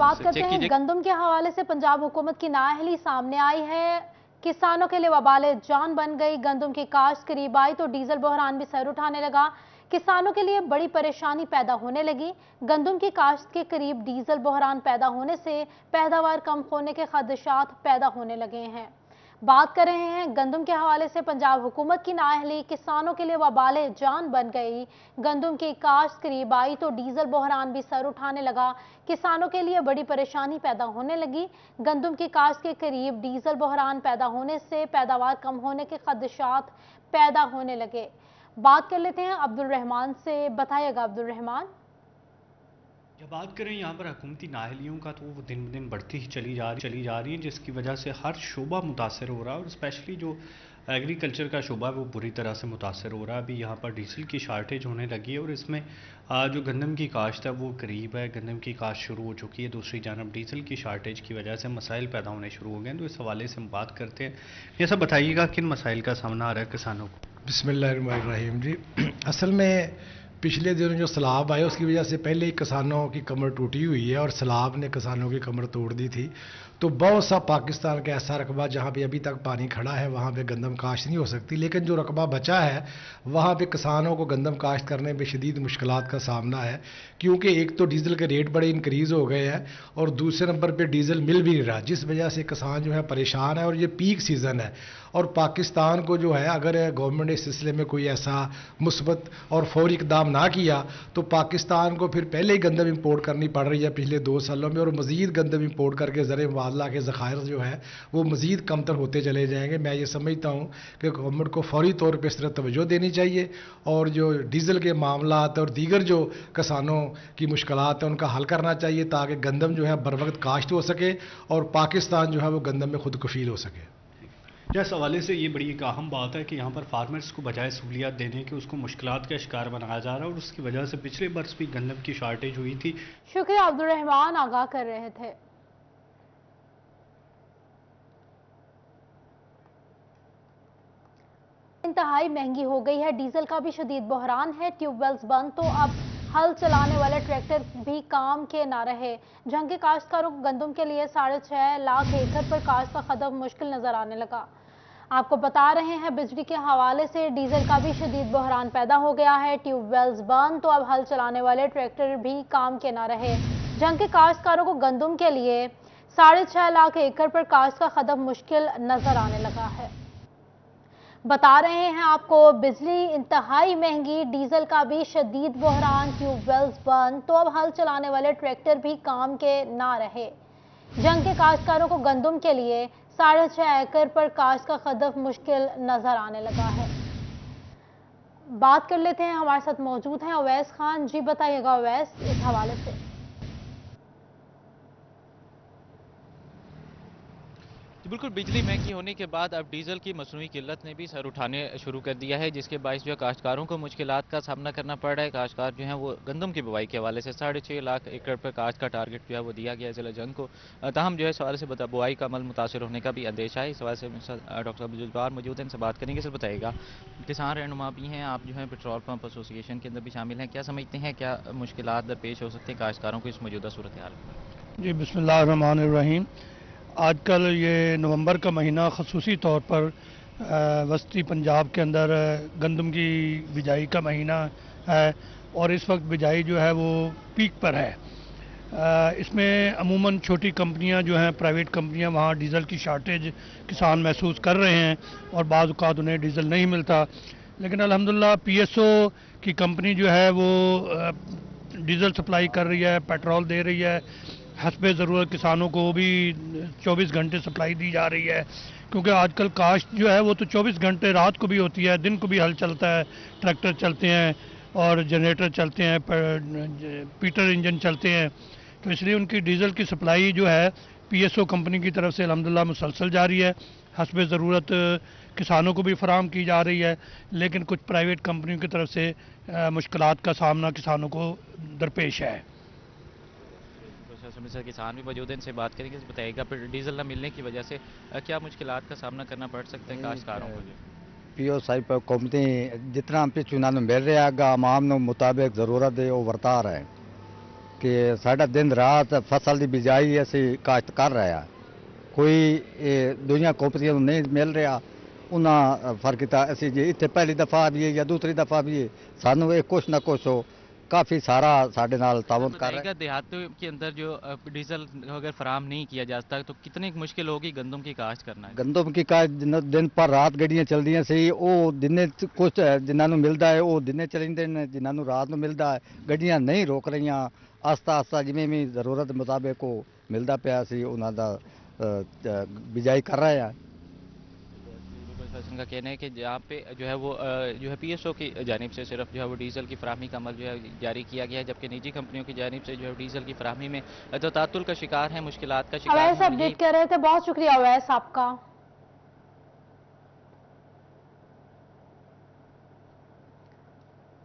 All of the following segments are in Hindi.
बात करते हैं गंदम के हवाले से। पंजाब हुकूमत की नाअहली सामने आई है, किसानों के लिए वबाले जान बन गई। गंदम की काश्त करीब आई तो डीजल बहरान भी सर उठाने लगा। किसानों के लिए बड़ी परेशानी पैदा होने लगी। गंदम की काश्त के करीब डीजल बहरान पैदा होने से पैदावार कम होने के खदशात पैदा होने लगे हैं। बात कर रहे हैं गंदम के हवाले से। पंजाब हुकूमत की नाअहली किसानों के लिए वबाले जान बन गई। गंदम की काश्त करीब आई तो डीजल बहरान भी सर उठाने लगा। किसानों के लिए बड़ी परेशानी पैदा होने लगी। गंदम की काश्त के करीब डीजल बहरान पैदा होने से पैदावार कम होने के खदशात पैदा होने लगे। बात कर लेते हैं अब्दुल रहमान से। बताइएगा अब्दुल रहमान। जब बात करें यहाँ पर हुकूमती नाअहलियों का, तो वो दिन ब दिन बढ़ती ही चली जा रही है, जिसकी वजह से हर शोबा मुतासर हो रहा है और स्पेशली जो एग्रीकल्चर का शोबा है वो बुरी तरह से मुतासर हो रहा है। अभी यहाँ पर डीजल की शार्टेज होने लगी है और इसमें जो गंदम की काश्त है वो करीब है, गंदम की काश्त शुरू हो चुकी है। दूसरी जानब डीजल की शार्टेज की वजह से मसाइल पैदा होने शुरू हो गए हैं। तो इस हवाले से हम बात करते हैं। ये सब बताइएगा किन मसाइल का सामना आ रहा है किसानों को। बिस्मिल्लाहिर्रहमानिर्रहीम जी, असल में पिछले दिनों जो सैलाब आए उसकी वजह से पहले ही किसानों की कमर टूटी हुई है और सैलाब ने किसानों की कमर तोड़ दी थी। तो बहुत सा पाकिस्तान का ऐसा रकबा जहाँ पे अभी तक पानी खड़ा है वहाँ पे गंदम काश्त नहीं हो सकती, लेकिन जो रकबा बचा है वहाँ पे किसानों को गंदम काश्त करने में शदीद मुश्किलात का सामना है, क्योंकि एक तो डीज़ल के रेट बड़े इंक्रीज़ हो गए हैं और दूसरे नंबर पर डीज़ल मिल भी नहीं रहा, जिस वजह से किसान जो है परेशान है। और ये पीक सीज़न है और पाकिस्तान को जो है, अगर गवर्नमेंट ने इस सिलसिले में कोई ऐसा मुस्बत और फौरी इकदाम ना किया तो पाकिस्तान को फिर पहले ही गंदम इंपोर्ट करनी पड़ रही है पिछले 2 सालों में, और मज़ीद गंदम इंपोर्ट करके ज़र मुबादला के ज़खायर जो है वो मज़ीद कमतर होते चले जाएंगे। मैं ये समझता हूँ कि गवर्नमेंट को फौरी तौर पर इस तरह तवज्जो देनी चाहिए और जो डीज़ल के मामलात और दीगर जो किसानों की मुश्किलात है उनका हल करना चाहिए, ताकि गंदम जो है बर वक्त काश्त हो सके और पाकिस्तान जो है वो गंदम में खुद कफील हो सके। इस हवाले से ये बड़ी एक अहम बात है कि यहाँ पर फार्मर्स को बजाय सहूलियात देने के उसको मुश्किलात का शिकार बनाया जा रहा है और उसकी वजह से पिछले बरस भी गंदम की शार्टेज हुई थी। शुक्रिया अब्दुल रहमान, आगाह कर रहे थे। इंतहाई महंगी हो गई है, डीजल का भी शदीद बहरान है। ट्यूबवेल्स बंद तो अब हल चलाने वाले ट्रैक्टर भी काम के ना रहे। जंग के काश्तकारों को गंदम के लिए 6.5 लाख एकड़ पर काश्त का कदम मुश्किल नजर आने लगा। आपको बता रहे हैं बिजली के हवाले से डीजल का भी शदीद बहरान पैदा हो गया है। ट्यूबवेल्स बंद तो अब हल चलाने वाले ट्रैक्टर भी काम के ना रहे। जंग के काश्तकारों को गंदम के लिए 6.5 लाख एकड़ पर काश्त का कदम मुश्किल नजर आने लगा है। बता रहे हैं आपको बिजली इंतहाई महंगी, डीजल का भी शदीद बहरान, ट्यूबवेल्स बंद तो अब हल चलाने वाले ट्रैक्टर भी काम के ना रहे। जंग के काश्तकारों को गंदम के लिए 6.5 एकड़ पर काश्त का कदम मुश्किल नजर आने लगा है। बात कर लेते हैं, हमारे साथ मौजूद हैं अवैस खान जी। बताइएगा अवैस, इस हवाले से। बिल्कुल, बिजली महंगी होने के बाद अब डीजल की मसनूई किल्लत ने भी सर उठाने शुरू कर दिया है, जिसके बायस जो है काश्तकारों को मुश्किलात का सामना करना पड़ रहा है। काश्तकार जो है वो गंदम की बुवाई के हवाले से 6.5 लाख एकड़ पर काश्त का टारगेट जो है वो दिया गया है जिला जंग को। ताहम जो है इस हवाले से बुआई का अमल मुतासर होने का भी अंदेशा है। इस हवाले से डॉक्टर अब्दुल जब्बार मौजूद हैं, इनसे बात करेंगे। सर बताइएगा, किसान रहनुमा भी हैं, आप जो है पेट्रोल पंप एसोसिएशन के अंदर भी शामिल हैं, क्या समझते हैं क्या मुश्किलात दरपेश हो सकते हैं काश्तकारों को इस मौजूदा सूरत हाल में? जी, बिस्मिल्लाहिर्रहमानिर्रहीम। आजकल ये नवंबर का महीना ख़ुसूसी तौर पर वस्ती पंजाब के अंदर गंदम की बिजाई का महीना है और इस वक्त बिजाई जो है वो पीक पर है। इसमें अमूमन छोटी कंपनियां जो हैं, प्राइवेट कंपनियां, वहाँ डीज़ल की शार्टेज किसान महसूस कर रहे हैं और बाज़ औक़ात उन्हें डीज़ल नहीं मिलता। लेकिन अल्हम्दुलिल्लाह पीएसओ की कंपनी जो है वो डीज़ल सप्लाई कर रही है, पेट्रोल दे रही है। हस्बे ज़रूरत किसानों को भी 24 घंटे सप्लाई दी जा रही है, क्योंकि आजकल काश्त जो है वो तो 24 घंटे रात को भी होती है, दिन को भी हल चलता है, ट्रैक्टर चलते हैं और जनरेटर चलते हैं, पीटर इंजन चलते हैं। तो इसलिए उनकी डीज़ल की सप्लाई जो है पीएसओ कंपनी की तरफ से अल्हम्दुलिल्लाह मुसलसल जारी है। हस्बे ज़रूरत किसानों को भी फराहम की जा रही है, लेकिन कुछ प्राइवेट कंपनियों की तरफ से मुश्किलात का सामना किसानों को दरपेश है। सर किसान भी मौजूद हैं, इनसे बात करेंगे। बताइएगा फिर डीजल न मिलने की वजह से क्या मुश्किलात का सामना करना पड़ सकता है काश्तकारों को? पीओ साहिब हुकूमती जितना हम पे चुनाव मिल रहा है आम मुताबिक ज़रूरत है वो बरता रहे हैं। कि साडा दिन रात फसल की बिजाई असी काश्त कर रहे हैं, कोई दुनिया कंपनियों को नहीं मिल रहा। उन्हें फर्क किया असी जी इतने पहली दफ़ा भी या दूसरी दफ़ा भी सानू ये कुछ ना कुछ हो काफ़ी सारा साढ़े नाल ताउन कर रहा है। देहातों के अंदर जो डीजल अगर फराम नहीं किया जाता तो कितनी मुश्किल होगी गंदम की काश्त करना है। गंदम की काश्त दिन पर रात गड्डियां चलदियां सी, वो दिने कुछ जिन्होंने मिलता है वो दिने चलेंदे ने, जिन्होंने रात में मिलता है गड्डियां नहीं रोक रही। आस्ता आस्ता जिमें भी जरूरत मुताबिक वो मिलता पाया सी उन्हों का बिजाई कर रहे हैं। प्रशासन का कहना है कि जहाँ पे जो है वो जो है पीएसओ की जानिब से सिर्फ जो है वो डीजल की फराहमी का अमल जो है जारी किया गया है, जबकि निजी कंपनियों की जानिब से जो है डीजल की फराहमी में तातुल का शिकार है, मुश्किलात का शिकार है। अवैस अपडेट कर रहे थे, बहुत शुक्रिया अवैस आपका।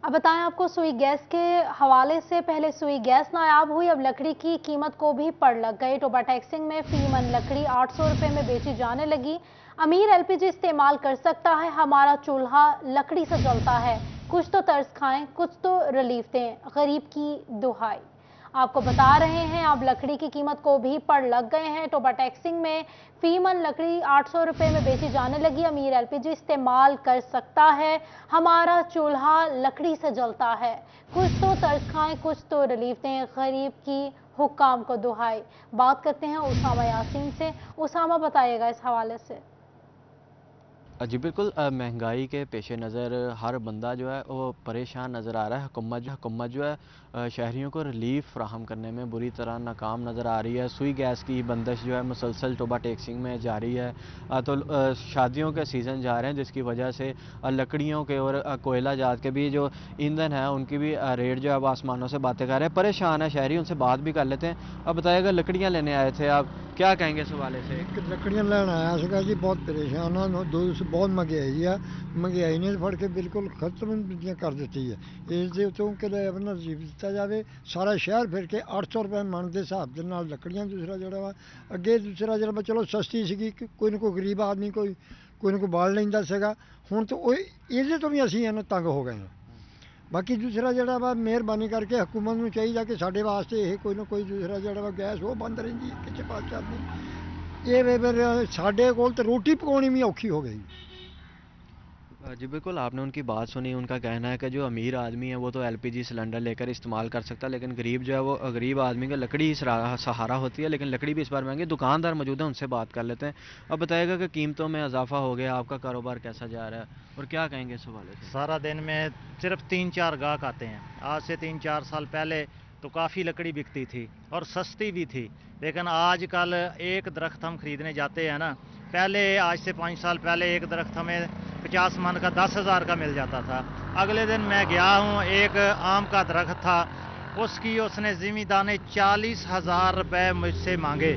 अब बताएं आपको सुई गैस के हवाले से, पहले सुई गैस नायाब हुई, अब लकड़ी की कीमत को भी पड़ लग गई। टोबा टैक्सिंग में फी मन लकड़ी 800 रुपए में बेची जाने लगी। अमीर एलपीजी इस्तेमाल कर सकता है, हमारा चूल्हा लकड़ी से जलता है, कुछ तो तरस खाएं, कुछ तो रिलीफ दें, गरीब की दुहाई। आपको बता रहे हैं अब लकड़ी की कीमत को भी पड़ लग गए हैं। टोबा टैक्सिंग में फी मन लकड़ी 800 रुपए में बेची जाने लगी। अमीर एलपीजी इस्तेमाल कर सकता है, हमारा चूल्हा लकड़ी से जलता है, कुछ तो तरस खाएं, कुछ तो रिलीफ दें, गरीब की हुक्काम को दुहाई। बात करते हैं उसामा यासीन से। उसामा बताइएगा इस हवाले से। जी बिल्कुल, महंगाई के पेश नज़र हर बंदा जो है वो परेशान नज़र आ रहा है। हुकूमत जो है शहरियों को रिलीफ फ्राहम करने में बुरी तरह नाकाम नज़र आ रही है। सुई गैस की बंदिश जो है मुसलसल टोबा टैक्सिंग में जारी है। तो शादियों के सीज़न जा रहे हैं, जिसकी वजह से लकड़ियों के और कोयला जात के भी जो ईंधन है उनकी भी रेट जो है वो आसमानों से बातें कर रहे हैं। परेशान है शहरी, उनसे बात भी कर लेते हैं। अब बताइएगा, लकड़ियाँ लेने आए थे, आप क्या कहेंगे इस हवाले से? लकड़ियाँ लेना आया सीगा जी, बहुत परेशान हाँ। बहुत महंगाई है, महंगाई ने फड़ के बिल्कुल खत्म कर दी है। इस कि अपना जीव दिता जाए। सारा शहर फिर के 800 रुपए मन के हिसाब के नाल लकड़ियाँ। दूसरा जोड़ा अगे दूसरा जोड़ा चलो सस्ती सी, कोई ना कोई गरीब आदमी कोई ना कोई बाल लेंदा सीगा। हुण तो ये तो भी असी तंग हो गए हैं। बाकी दूसरा जोड़ा वा मेहरबानी करके हुकूमत को चाहिए कि साढ़े वास्ते यह कोई ना कोई दूसरा जोड़ा वा गैस वो बंद रही किसी पास चलती। ये फिर साढ़े कोल तो रोटी पकानी भी औखी हो गई। जी बिल्कुल, आपने उनकी बात सुनी। उनका कहना है कि जो अमीर आदमी है वो तो एलपीजी सिलेंडर लेकर इस्तेमाल कर सकता है, लेकिन गरीब जो है वो गरीब आदमी का लकड़ी ही सहारा होती है। लेकिन लकड़ी भी इस बार महंगी। दुकानदार मौजूद है, उनसे बात कर लेते हैं। अब बताइएगा कि कीमतों में इजाफा हो गया, आपका कारोबार कैसा जा रहा है और क्या कहेंगे इस हवाले से? सारा दिन में सिर्फ 3-4 गाहक आते हैं। आज से 3-4 साल पहले तो काफ़ी लकड़ी बिकती थी और सस्ती भी थी, लेकिन आजकल एक दरख्त हम खरीदने जाते हैं ना, पहले आज से 5 साल पहले एक दरख्त हमें 50 मन का 10,000 का मिल जाता था। अगले दिन मैं गया हूँ, एक आम का दरख्त था, उसकी उसने ज़मींदार ने 40,000 रुपये मुझसे मांगे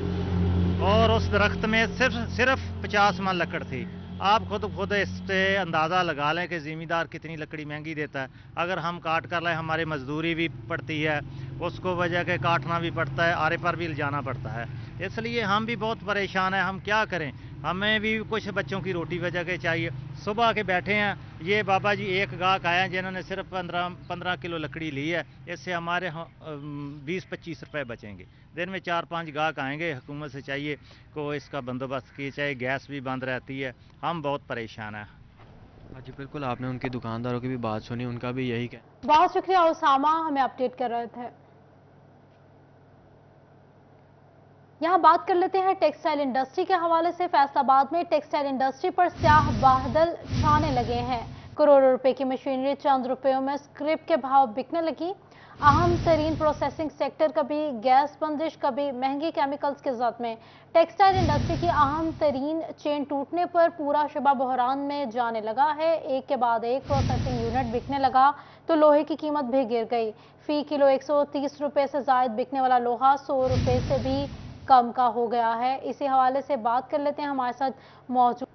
और उस दरख्त में सिर्फ 50 मन लकड़ थी। आप खुद इससे अंदाज़ा लगा लें कि ज़मींदार कितनी लकड़ी महंगी देता है। अगर हम काट कर लें, हमारी मजदूरी भी पड़ती है, उसको वजह के काटना भी पड़ता है, आरे पर भी जाना पड़ता है। इसलिए हम भी बहुत परेशान हैं। हम क्या करें, हमें भी कुछ बच्चों की रोटी वजह के चाहिए। सुबह के बैठे हैं, ये बाबा जी एक गाहक आए हैं जिन्होंने सिर्फ 15 किलो लकड़ी ली है, इससे हमारे 20-25 रुपए बचेंगे। दिन में 4-5 गाहक आएंगे। हुकूमत से चाहिए को इसका बंदोबस्त किया जाए। गैस भी बंद रहती है, हम बहुत परेशान हैं। जी बिल्कुल, आपने उनकी दुकानदारों की भी बात सुनी, उनका भी यही कहना। बहुत शुक्रिया उसामा, हमें अपडेट कर रहे थे। यहाँ बात कर लेते हैं टेक्सटाइल इंडस्ट्री के हवाले से। फैसलाबाद में टेक्सटाइल इंडस्ट्री पर स्याह बादल छाने लगे हैं। करोड़ों रुपए की मशीनरी चंद रुपयों में स्क्रैप के भाव बिकने लगी। अहम तरीन प्रोसेसिंग सेक्टर, कभी गैस बंदिश, कभी महंगे केमिकल्स के जद में टेक्सटाइल इंडस्ट्री की अहम तरीन चेन टूटने पर पूरा शबा बहरान में जाने लगा है। एक के बाद एक प्रोसेसिंग यूनिट बिकने लगा तो लोहे की कीमत भी गिर गई। फी किलो 130 रुपए से जायद बिकने वाला लोहा 100 रुपए से भी कम का हो गया है। इसी हवाले से बात कर लेते हैं, हमारे साथ मौजूद।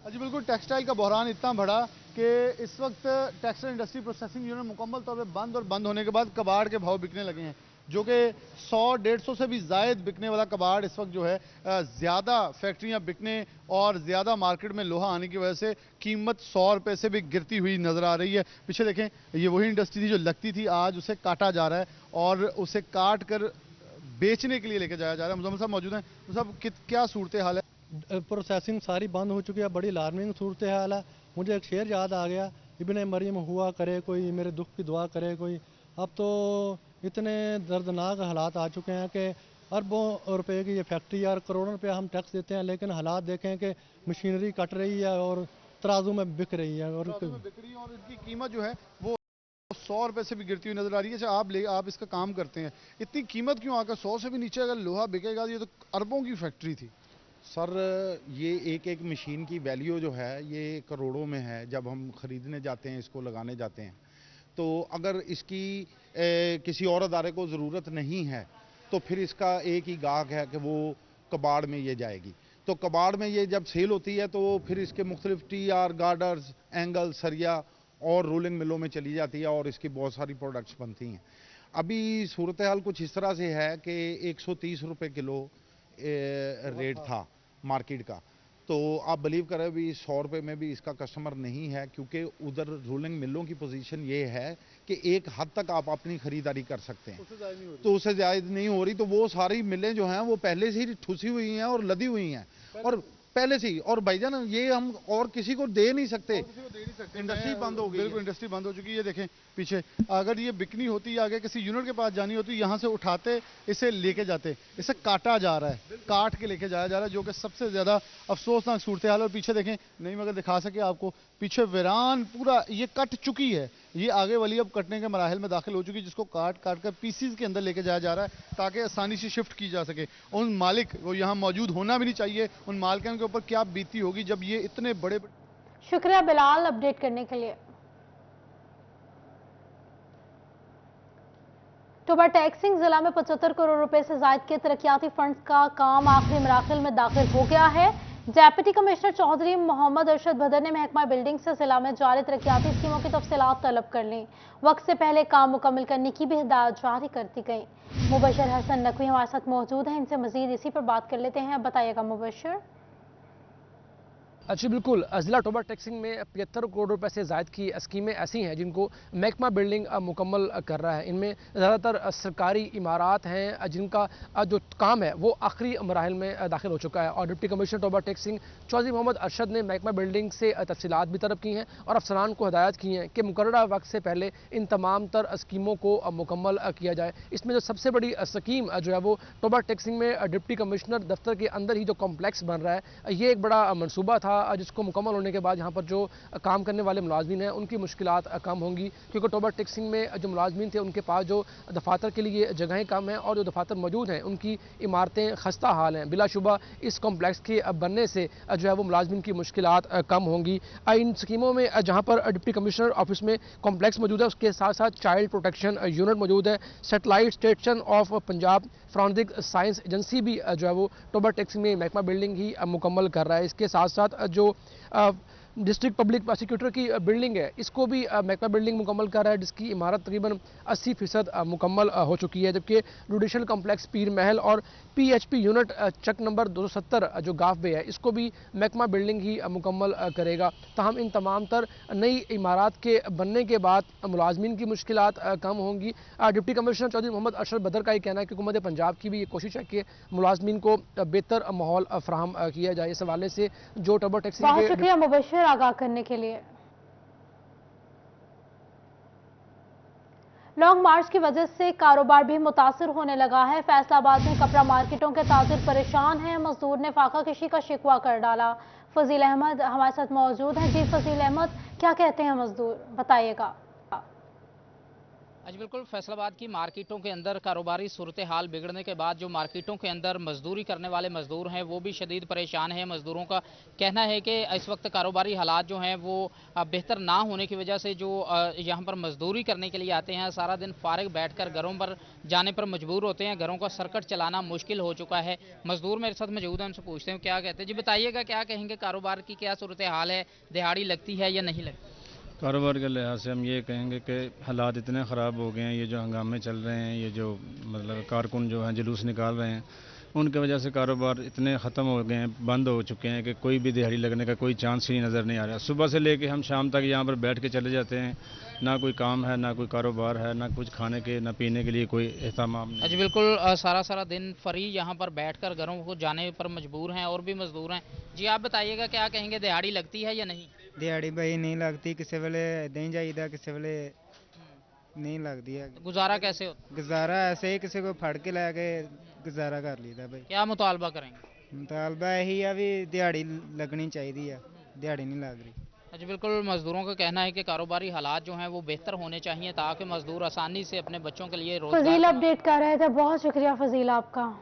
जी बिल्कुल, टेक्सटाइल का बहरान इतना बड़ा कि इस वक्त टेक्सटाइल इंडस्ट्री प्रोसेसिंग यूनिट मुकम्मल तौर पे बंद और बंद होने के बाद कबाड़ के भाव बिकने लगे हैं। जो कि 100-150 से भी ज़ायद बिकने वाला कबाड़ इस वक्त जो है ज़्यादा फैक्ट्रियां बिकने और ज़्यादा मार्केट में लोहा आने की वजह से कीमत 100 रुपये से भी गिरती हुई नज़र आ रही है। पीछे देखें, ये वही इंडस्ट्री थी जो लगती थी, आज उसे काटा जा रहा है और उसे काट कर बेचने के लिए लेके जाया जा रहा है। मुजम्मिल साहब मौजूद हैं। साहब क्या सूरत हाल है? प्रोसेसिंग सारी बंद हो चुकी है, बड़ी अलार्मिंग सूरत हाल है। मुझे एक शेर याद आ गया, इब्ने मरियम हुआ करे कोई, मेरे दुख की दुआ करे कोई। अब तो इतने दर्दनाक हालात आ चुके हैं कि अरबों रुपए की ये फैक्ट्री और करोड़ों रुपए हम टैक्स देते हैं, लेकिन हालात देखें कि मशीनरी कट रही है और तराजू में बिक रही है और इनकी कीमत जो है वो 100 रुपए से भी गिरती हुई नजर आ रही है। अच्छा, आप इसका काम करते हैं, इतनी कीमत क्यों आकर 100 से भी नीचे अगर लोहा बिकेगा? ये तो अरबों की फैक्ट्री थी। सर, ये एक एक मशीन की वैल्यू जो है ये करोड़ों में है। जब हम ख़रीदने जाते हैं, इसको लगाने जाते हैं, तो अगर इसकी किसी और अदारे को ज़रूरत नहीं है तो फिर इसका एक ही गाहक है कि वो कबाड़ में ये जाएगी। तो कबाड़ में ये जब सेल होती है तो फिर इसके मुख्तलिफ TR, गार्डर्स, एंगल, सरिया और रोलिंग मिलों में चली जाती है और इसकी बहुत सारी प्रोडक्ट्स बनती हैं। अभी सूरत हाल कुछ इस तरह से है कि 130 रुपये किलो रेट था मार्केट का, तो आप बिलीव करें भी 100 रुपये में भी इसका कस्टमर नहीं है, क्योंकि उधर रोलिंग मिलों की पोजीशन ये है कि एक हद तक आप अपनी खरीदारी कर सकते हैं, तो उससे ज़्यादा नहीं हो रही। तो वो सारी मिलें जो हैं वो पहले से ही ठुसी हुई हैं और लदी हुई हैं और पहले से ही, और भाईजान ये हम और किसी को दे नहीं सकते, इंडस्ट्री बंद हो गई। बिल्कुल, इंडस्ट्री बंद हो चुकी है। ये देखें पीछे, अगर ये बिकनी होती, आगे किसी यूनिट के पास जानी होती, यहाँ से उठाते, इसे लेके जाते, इसे काटा जा रहा है, काट के लेके जाया जा रहा है, जो कि सबसे ज़्यादा अफसोसनाक सूरत हाल है। और पीछे देखें, नहीं मगर दिखा सके आपको, पीछे वीरान पूरा ये कट चुकी है, ये आगे वाली अब कटने के मराहल में दाखिल हो चुकी है, जिसको काट काट कर पीसीज के अंदर लेके जाया जा रहा है ताकि आसानी से शिफ्ट की जा सके। उन मालिक को यहाँ मौजूद होना भी नहीं चाहिए, उन मालिकान के ऊपर क्या बीती होगी जब ये इतने बड़े। शुक्रिया बिलाल अपडेट करने के लिए। टोबा टैक्सिंग जिला में 75 करोड़ रुपए से ज्यादा के तरक्याती फंड्स का काम आखिरी मराहल में दाखिल हो गया है। डेप्यूटी कमिश्नर चौधरी मोहम्मद अरशद बदर ने महकमा बिल्डिंग से जिला में जारी तरक्याती स्कीमों की तफसीलात तलब कर ली। वक्त से पहले काम मुकम्मल करने की भी हिदायत जारी कर दी गई। मुबशर हसन नकवी हमारे साथ मौजूद हैं, इनसे मजीद इसी पर बात कर लेते हैं। बताइएगा मुबशर। जी बिल्कुल, ज़िला टोबा टैक्सिंग में 75 करोड़ रुपए से ज़ायद की स्कीमें ऐसी हैं जिनको महकमा बिल्डिंग मुकम्मल कर रहा है। इनमें ज़्यादातर सरकारी इमारात हैं जिनका जो काम है वो आखिरी मराहल में दाखिल हो चुका है। और डिप्टी कमिश्नर टोबा टैक्सिंग चौधरी मोहम्मद अरशद ने महकमा बिल्डिंग से तफसीलात भी तलब की हैं और अफसरान को हिदायत की हैं कि मुकर्ररा वक्त से पहले इन तमाम तर स्कीमों को मुकम्मल किया जाए। इसमें जो सबसे बड़ी स्कीम जो है वो टोबा टैक्सिंग में डिप्टी कमिश्नर दफ्तर के अंदर ही जो कॉम्प्लेक्स बन रहा है, ये एक बड़ा मनसूबा था जिसको मुकम्मल होने के बाद यहाँ पर जो काम करने वाले मुलाजमीन हैं उनकी मुश्किलात कम होंगी, क्योंकि टोबा टैक्सिंग में जो मुलाजमीन थे उनके पास जो दफातर के लिए जगहें कम हैं और जो दफातर मौजूद हैं उनकी इमारतें खस्ता हाल हैं। बिलाशुबा इस कॉम्प्लेक्स के बनने से जो है वो मुलाजमीन की मुश्किलात कम होंगी। इन स्कीमों में जहाँ पर डिप्टी कमिश्नर ऑफिस में कॉम्प्लेक्स मौजूद है, उसके साथ साथ चाइल्ड प्रोटेक्शन यूनिट मौजूद है, satellite station of Punjab forensic science agency भी जो है वो टोबा टैक्सिंग में महकमा बिल्डिंग ही मुकम्मल कर रहा है। इसके साथ साथ जो डिस्ट्रिक्ट पब्लिक प्रोसिक्यूटर की बिल्डिंग है इसको भी महकमा बिल्डिंग मुकम्मल कर रहा है, जिसकी इमारत तकरीबन 80% मुकम्मल हो चुकी है। जबकि जुडिशल कम्प्लेक्स पीर महल और PHP यूनिट चक नंबर 270 जो गाफ बे है इसको भी महकमा बिल्डिंग ही मुकम्मल करेगा। ताहम इन तमाम तर नई इमारत के बनने के बाद मुलाजमीन की मुश्किलात कम होंगी। डिप्टी कमिश्नर चौधरी मोहम्मद अरशद बदर का ये कहना है कि हुकूमत पंजाब की भी ये कोशिश है कि मुलाजमीन को बेहतर माहौल फराहम किया जाए। इस हवाले से जो टोबा टैक्सी बहुत शुक्रिया मुबशर आगाह करने के लिए। लॉन्ग मार्च की वजह से कारोबार भी मुतासर होने लगा है। फैसलाबाद में कपड़ा मार्केटों के ताजिर परेशान हैं। मजदूर ने फाका कशी का शिकवा कर डाला। फजील अहमद हमारे साथ मौजूद हैं। जी फजील अहमद, क्या कहते हैं मजदूर, बताइएगा। आज बिल्कुल फैसलाबाद की मार्केटों के अंदर कारोबारी सूरत हाल बिगड़ने के बाद जो मार्केटों के अंदर मजदूरी करने वाले मजदूर हैं वो भी शदीद परेशान हैं। मजदूरों का कहना है कि इस वक्त कारोबारी हालात जो हैं वो बेहतर ना होने की वजह से जो यहाँ पर मजदूरी करने के लिए आते हैं सारा दिन फारिग बैठकर घरों पर जाने पर मजबूर होते हैं। घरों का सर्कट चलाना मुश्किल हो चुका है। मजदूर मेरे साथ मौजूद हैं, उनसे पूछते हैं क्या कहते हैं। जी बताइएगा, क्या कहेंगे, कारोबार की क्या सूरत हाल है, दिहाड़ी लगती है या नहीं लगती? कारोबार के लिहाज से हम ये कहेंगे कि हालात इतने ख़राब हो गए हैं, ये जो हंगामे चल रहे हैं, ये जो मतलब कारकुन जो हैं जुलूस निकाल रहे हैं, उनकी वजह से कारोबार इतने ख़त्म हो गए हैं, बंद हो चुके हैं कि कोई भी दिहाड़ी लगने का कोई चांस ही नज़र नहीं आ रहा। सुबह से लेके हम शाम तक यहाँ पर बैठ के चले जाते हैं, ना कोई काम है, ना कोई कारोबार है, ना कुछ खाने के ना पीने के लिए कोई एहतमाम नहीं। जी बिल्कुल, सारा दिन फ्री यहाँ पर बैठकर घरों को जाने पर मजबूर हैं और भी मजदूर हैं। जी आप बताइएगा, क्या कहेंगे, दिहाड़ी लगती है या नहीं? दिहाड़ी भाई नहीं लगती, किसी वेले नहीं जाइदा, किसी वेले नहीं लगती है। गुजारा कैसे होता? गुजारा ऐसे ही किसी को फड़ के लैके गुजारा कर लीदा भाई। क्या मुतालबा करेंगे? मुतालबा यही है भी दिहाड़ी लगनी चाहिए है, दिहाड़ी नहीं लग रही। अच्छा, बिल्कुल मजदूरों का कहना है कि कारोबारी हालात जो हैं वो बेहतर होने चाहिए ताकि मजदूर आसानी से अपने बच्चों के लिए रोजगार। फजील अपडेट कर रहे थे, बहुत शुक्रिया फजील आपका।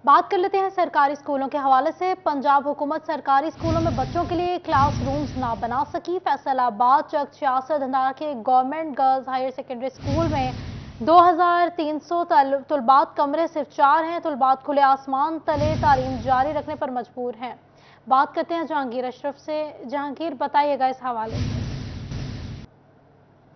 बात कर लेते हैं सरकारी स्कूलों के हवाले से। पंजाब हुकूमत सरकारी स्कूलों में बच्चों के लिए क्लासरूम्स ना बना सकी। फैसलाबाद चक 66 धंधा के government girls higher secondary school में 2300 तुलबात कमरे सिर्फ 4 हैं। तुलबात खुले आसमान तले तालीम जारी रखने पर मजबूर हैं। बात करते हैं जहांगीर अशरफ से। जहांगीर, बताइएगा इस हवाले से।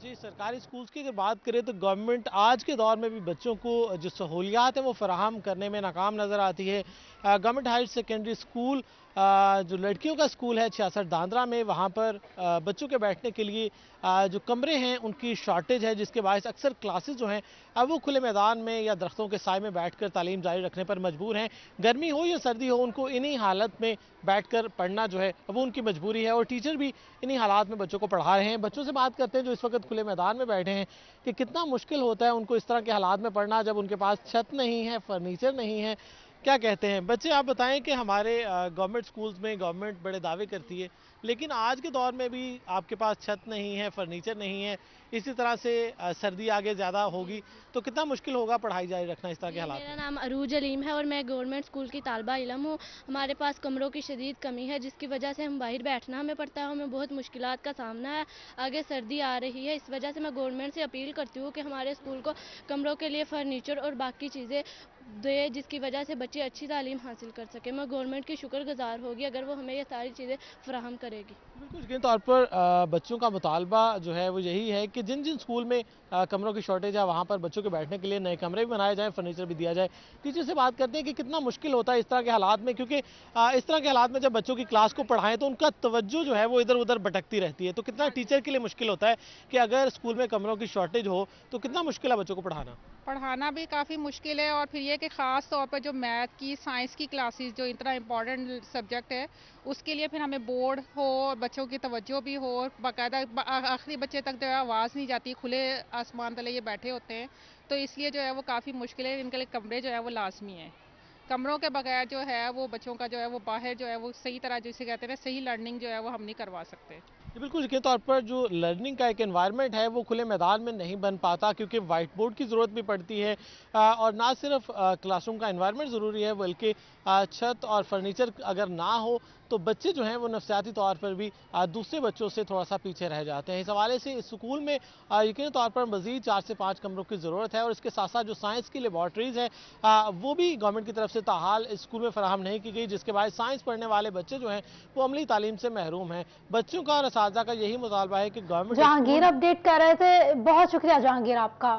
जी, सरकारी स्कूल्स की अगर बात करें तो गवर्नमेंट आज के दौर में भी बच्चों को जो सहूलियात है वो फराहम करने में नाकाम नज़र आती है। गवर्नमेंट हायर सेकेंडरी स्कूल जो लड़कियों का स्कूल है 66 दादरा में, वहाँ पर बच्चों के बैठने के लिए जो कमरे हैं उनकी शॉर्टेज है, जिसके बायस अक्सर क्लासेस जो हैं वो खुले मैदान में या दरख्तों के साए में बैठकर तालीम जारी रखने पर मजबूर हैं। गर्मी हो या सर्दी हो, उनको इन्हीं हालत में बैठकर पढ़ना जो है वो उनकी मजबूरी है और टीचर भी इन्हीं हालात में बच्चों को पढ़ा रहे हैं। बच्चों से बात करते हैं जो इस वक्त खुले मैदान में बैठे हैं कि कितना मुश्किल होता है उनको इस तरह के हालात में पढ़ना जब उनके पास छत नहीं है, फर्नीचर नहीं है। क्या कहते हैं बच्चे? आप बताएं कि हमारे गवर्नमेंट स्कूल्स में गवर्नमेंट बड़े दावे करती है, लेकिन आज के दौर में भी आपके पास छत नहीं है, फर्नीचर नहीं है, इसी तरह से सर्दी आगे ज़्यादा होगी तो कितना मुश्किल होगा पढ़ाई जारी रखना इस तरह के हालात? मेरा नाम अरूज अलीम है और मैं गवर्नमेंट स्कूल की तालबा इलम हूँ। हमारे पास कमरों की शदीद कमी है, जिसकी वजह से हम बाहर बैठना हमें पड़ता है, हमें बहुत मुश्किलात का सामना है। आगे सर्दी आ रही है, इस वजह से मैं गवर्नमेंट से अपील करती हूँ कि हमारे स्कूल को कमरों के लिए फर्नीचर और बाकी चीज़ें दे, जिसकी वजह से बच्चे अच्छी तालीम हासिल कर सकें। मैं गवर्नमेंट की शुक्रगुजार होगी अगर वो हमें ये सारी चीज़ें फराहम करेगी। बिल्कुल यकीनी तौर पर बच्चों का मुतालबा जो है वो यही है कि जिन जिन स्कूल में कमरों की शॉर्टेज है वहाँ पर बच्चों के बैठने के लिए नए कमरे भी बनाए जाएँ, फर्नीचर भी दिया जाए। टीचर से बात करते हैं कि कितना मुश्किल होता है इस तरह के हालात में, क्योंकि इस तरह के हालात में जब बच्चों की क्लास को पढ़ाएं तो उनका तवज्जो जो है वो इधर उधर भटकती रहती है। तो कितना टीचर के लिए मुश्किल होता है कि अगर स्कूल में कमरों की शॉर्टेज हो तो कितना मुश्किल है बच्चों को पढ़ाना भी काफ़ी मुश्किल है। और फिर ये कि ख़ास तौर पर जो मैथ की, साइंस की क्लासेस जो इतना इम्पॉर्टेंट सब्जेक्ट है, उसके लिए फिर हमें बोर्ड हो, बच्चों की तवज्जो भी हो, बाकायदा आखिरी बच्चे तक जो है आवाज़ नहीं जाती, खुले आसमान तले ये बैठे होते हैं, तो इसलिए जो है वो काफ़ी मुश्किल है। इनके लिए कमरे जो है वो लाजमी है। कमरों के बगैर जो है वो बच्चों का जो है वो बाहर जो है वो सही तरह जिसे कहते हैं ना सही लर्निंग जो है वो हम नहीं करवा सकते। बिल्कुल यकीनी तौर पर जो लर्निंग का एक एनवायरनमेंट है वो खुले मैदान में नहीं बन पाता, क्योंकि वाइट बोर्ड की ज़रूरत भी पड़ती है और ना सिर्फ क्लासरूम का एनवायरनमेंट ज़रूरी है बल्कि छत और फर्नीचर अगर ना हो तो बच्चे जो हैं वो नफसियाती तौर पर भी दूसरे बच्चों से थोड़ा सा पीछे रह जाते हैं। इस हवाले से इस स्कूल में यकीनी तौर पर मज़ीद 4 से 5 कमरों की ज़रूरत है और इसके साथ साथ जो साइंस की लेबॉर्ट्रीज़ है वो भी गवर्नमेंट की तरफ से ताहाल इस स्कूल में फराहम नहीं की गई, जिसके बाद साइंस पढ़ने वाले बच्चे जो हैं वो अमली तालीम से महरूम हैं। बच्चों का और असातिज़ा का यही मुतालबा है कि गवर्नमेंट। जहांगीर अपडेट कर रहे थे, बहुत शुक्रिया जहांगीर आपका।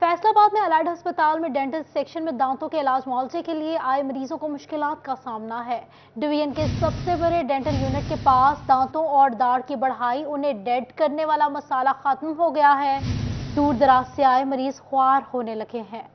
फैसलाबाद में अलाइड अस्पताल में डेंटल सेक्शन में दांतों के इलाज मुआवजे के लिए आए मरीजों को मुश्किलात का सामना है। डिवीजन के सबसे बड़े डेंटल यूनिट के पास दांतों और दाढ़ की बढ़ाई उन्हें डेड करने वाला मसाला खत्म हो गया है। दूर दराज से आए मरीज ख्वार होने लगे हैं।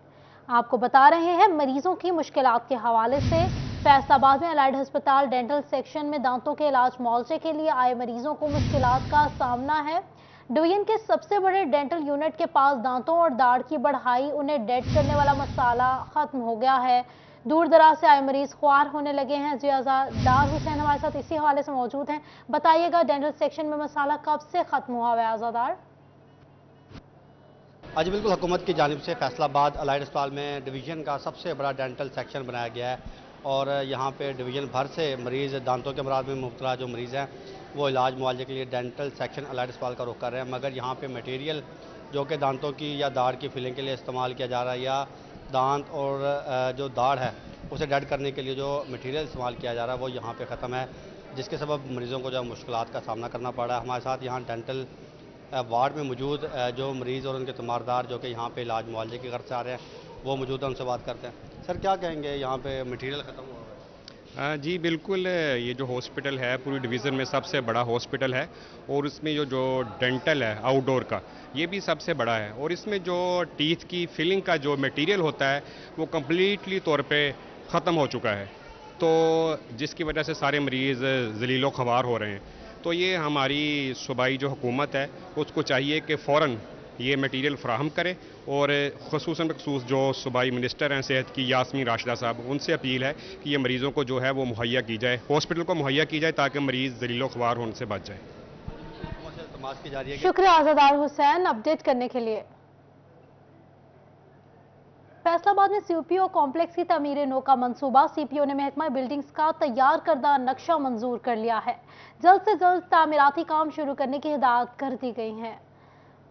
आपको बता रहे हैं मरीजों की मुश्किलात के हवाले से। फैसलाबाद में अलाइड अस्पताल डेंटल सेक्शन में दांतों के इलाज मुआवजे के लिए आए मरीजों को मुश्किलात का सामना है। डिवीजन के सबसे बड़े डेंटल यूनिट के पास दांतों और दाढ़ की बढ़ाई उन्हें डेड करने वाला मसाला खत्म हो गया है। दूर दराज से आए मरीज ख्वार होने लगे हैं। जी आज़ादार हुसैन हमारे साथ इसी हवाले से मौजूद हैं। बताइएगा डेंटल सेक्शन में मसाला कब से खत्म हुआ है आज़ादार? आज बिल्कुल हुकूमत की जानिब से फैसलाबाद अलाइड अस्पताल में डिवीज़न का सबसे बड़ा डेंटल सेक्शन बनाया गया है और यहाँ पे डिवीज़न भर से मरीज़ दांतों के अमराज में मुब्तला जो मरीज़ हैं वो इलाज मुआवजे के लिए डेंटल सेक्शन अलाइड अस्पताल का रुख कर रहे हैं। मगर यहाँ पे मटेरियल जो कि दांतों की या दाढ़ की फिलिंग के लिए इस्तेमाल किया जा रहा है या दांत और जो दाढ़ है उसे डेड करने के लिए जो मटेरियल इस्तेमाल किया जा रहा है वो यहाँ पे ख़त्म है, जिसके सबब मरीज़ों को जो मुश्किलात का सामना करना पड़ रहा है। हमारे साथ यहाँ डेंटल वार्ड में मौजूद जो मरीज़ और उनके तीमारदार जो कि यहाँ पे इलाज मुआवजे की गर्ज से आ रहे हैं वो मौजूद है, उनसे बात करते हैं। सर क्या कहेंगे, यहाँ पे मटेरियल ख़त्म हुआ है? जी बिल्कुल, ये जो हॉस्पिटल है पूरी डिवीज़न में सबसे बड़ा हॉस्पिटल है और इसमें जो डेंटल है आउटडोर का ये भी सबसे बड़ा है और इसमें जो टीथ की फिलिंग का जो मटेरियल होता है वो कम्प्लीटली तौर पे ख़त्म हो चुका है, तो जिसकी वजह से सारे मरीज़ जलीलो ख़वार हो रहे हैं। तो ये हमारी सूबाई जो हुकूमत है उसको चाहिए कि फ़ौरन ये मटेरियल फ्राहम करे और ख़ुसूसन बखसूस जो सूबाई मिनिस्टर हैं सेहत की यास्मीन राशिदा साहब, उनसे अपील है कि ये मरीज़ों को जो है वो मुहैया की जाए, हॉस्पिटल को मुहैया की जाए ताकि मरीज़ जलीलो ख्वार होने से बच जाए। शुक्रिया आज़ादार हुसैन अपडेट करने के लिए। फैसलाबाद में सीपीओ कॉम्प्लेक्स की तमीर नो का मंसूबा सीपीओ ने महकमा बिल्डिंग्स का तैयार करदा नक्शा मंजूर कर लिया है। जल्द से जल्द तामीराती काम शुरू करने की हिदायत कर दी गई है।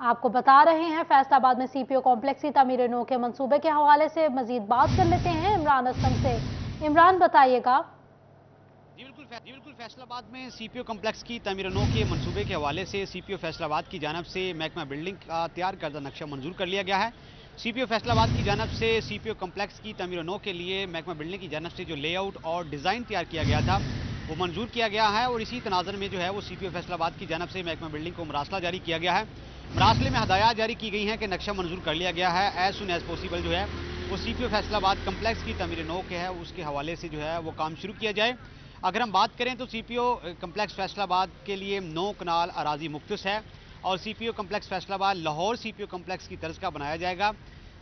आपको बता रहे हैं फैसलाबाद में सीपीओ कॉम्प्लेक्स की तमीर नो के मंसूबे के हवाले से मजीद बात कर लेते हैं इमरान असलम से। इमरान बताइएगा। जी बिल्कुल, फैसलाबाद में सीपीओ कॉम्प्लेक्स की तमीर नो के मंसूबे के हवाले से सीपीओ फैसलाबाद की जानब से महकमा बिल्डिंग का तैयार करदा नक्शा मंजूर कर लिया गया है। सीपीओ फैसलाबाद की जानब से सीपीओ कॉम्प्लेक्स की तमीर नो के लिए महकमा बिल्डिंग की जानब से जो लेआउट और डिज़ाइन तैयार किया गया था वो मंजूर किया गया है और इसी तनाज़र में जो है वो सीपीओ फैसलाबाद की जानब से महकमा बिल्डिंग को मरासला जारी किया गया है। मरासले में हदायत जारी की गई हैं कि नक्शा मंजूर कर लिया गया है, एज सुन एज पॉसिबल जो है वो सीपीओ फैसलाबाद कम्प्लेक्स की तमीर नो के है उसके हवाले से जो है वो काम शुरू किया जाए। अगर हम बात करें तो सीपीओ कम्प्लेक्स फैसलाबाद के लिए 9 कनाल अराजी मुख्तस है और CPO complex Faisalabad Lahore CPO complex की तर्ज का बनाया जाएगा,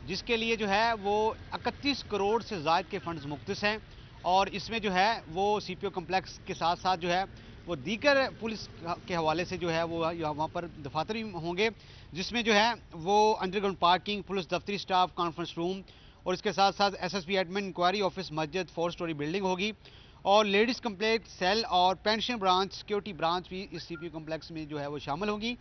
जिसके लिए जो है वो 31 करोड़ से ज़ायद के फंड्स मुख्तस हैं और इसमें जो है वो सीपीओ कम्प्लेक्स के साथ साथ जो है वो दीगर पुलिस के हवाले से जो है वो वहाँ पर दफातर भी होंगे, जिसमें जो है वो अंडरग्राउंड पार्किंग, पुलिस दफ्तरी स्टाफ, कॉन्फ्रेंस रूम और इसके साथ साथ एसएसपी एडमिन, इंक्वायरी ऑफिस, मस्जिद, 4 स्टोरी बिल्डिंग होगी और लेडीज़ कम्प्लेक्स सेल और पेंशन ब्रांच, सिक्योरिटी ब्रांच भी इस सीपीओ कम्प्लेक्स में जो है वो शामिल होंगी।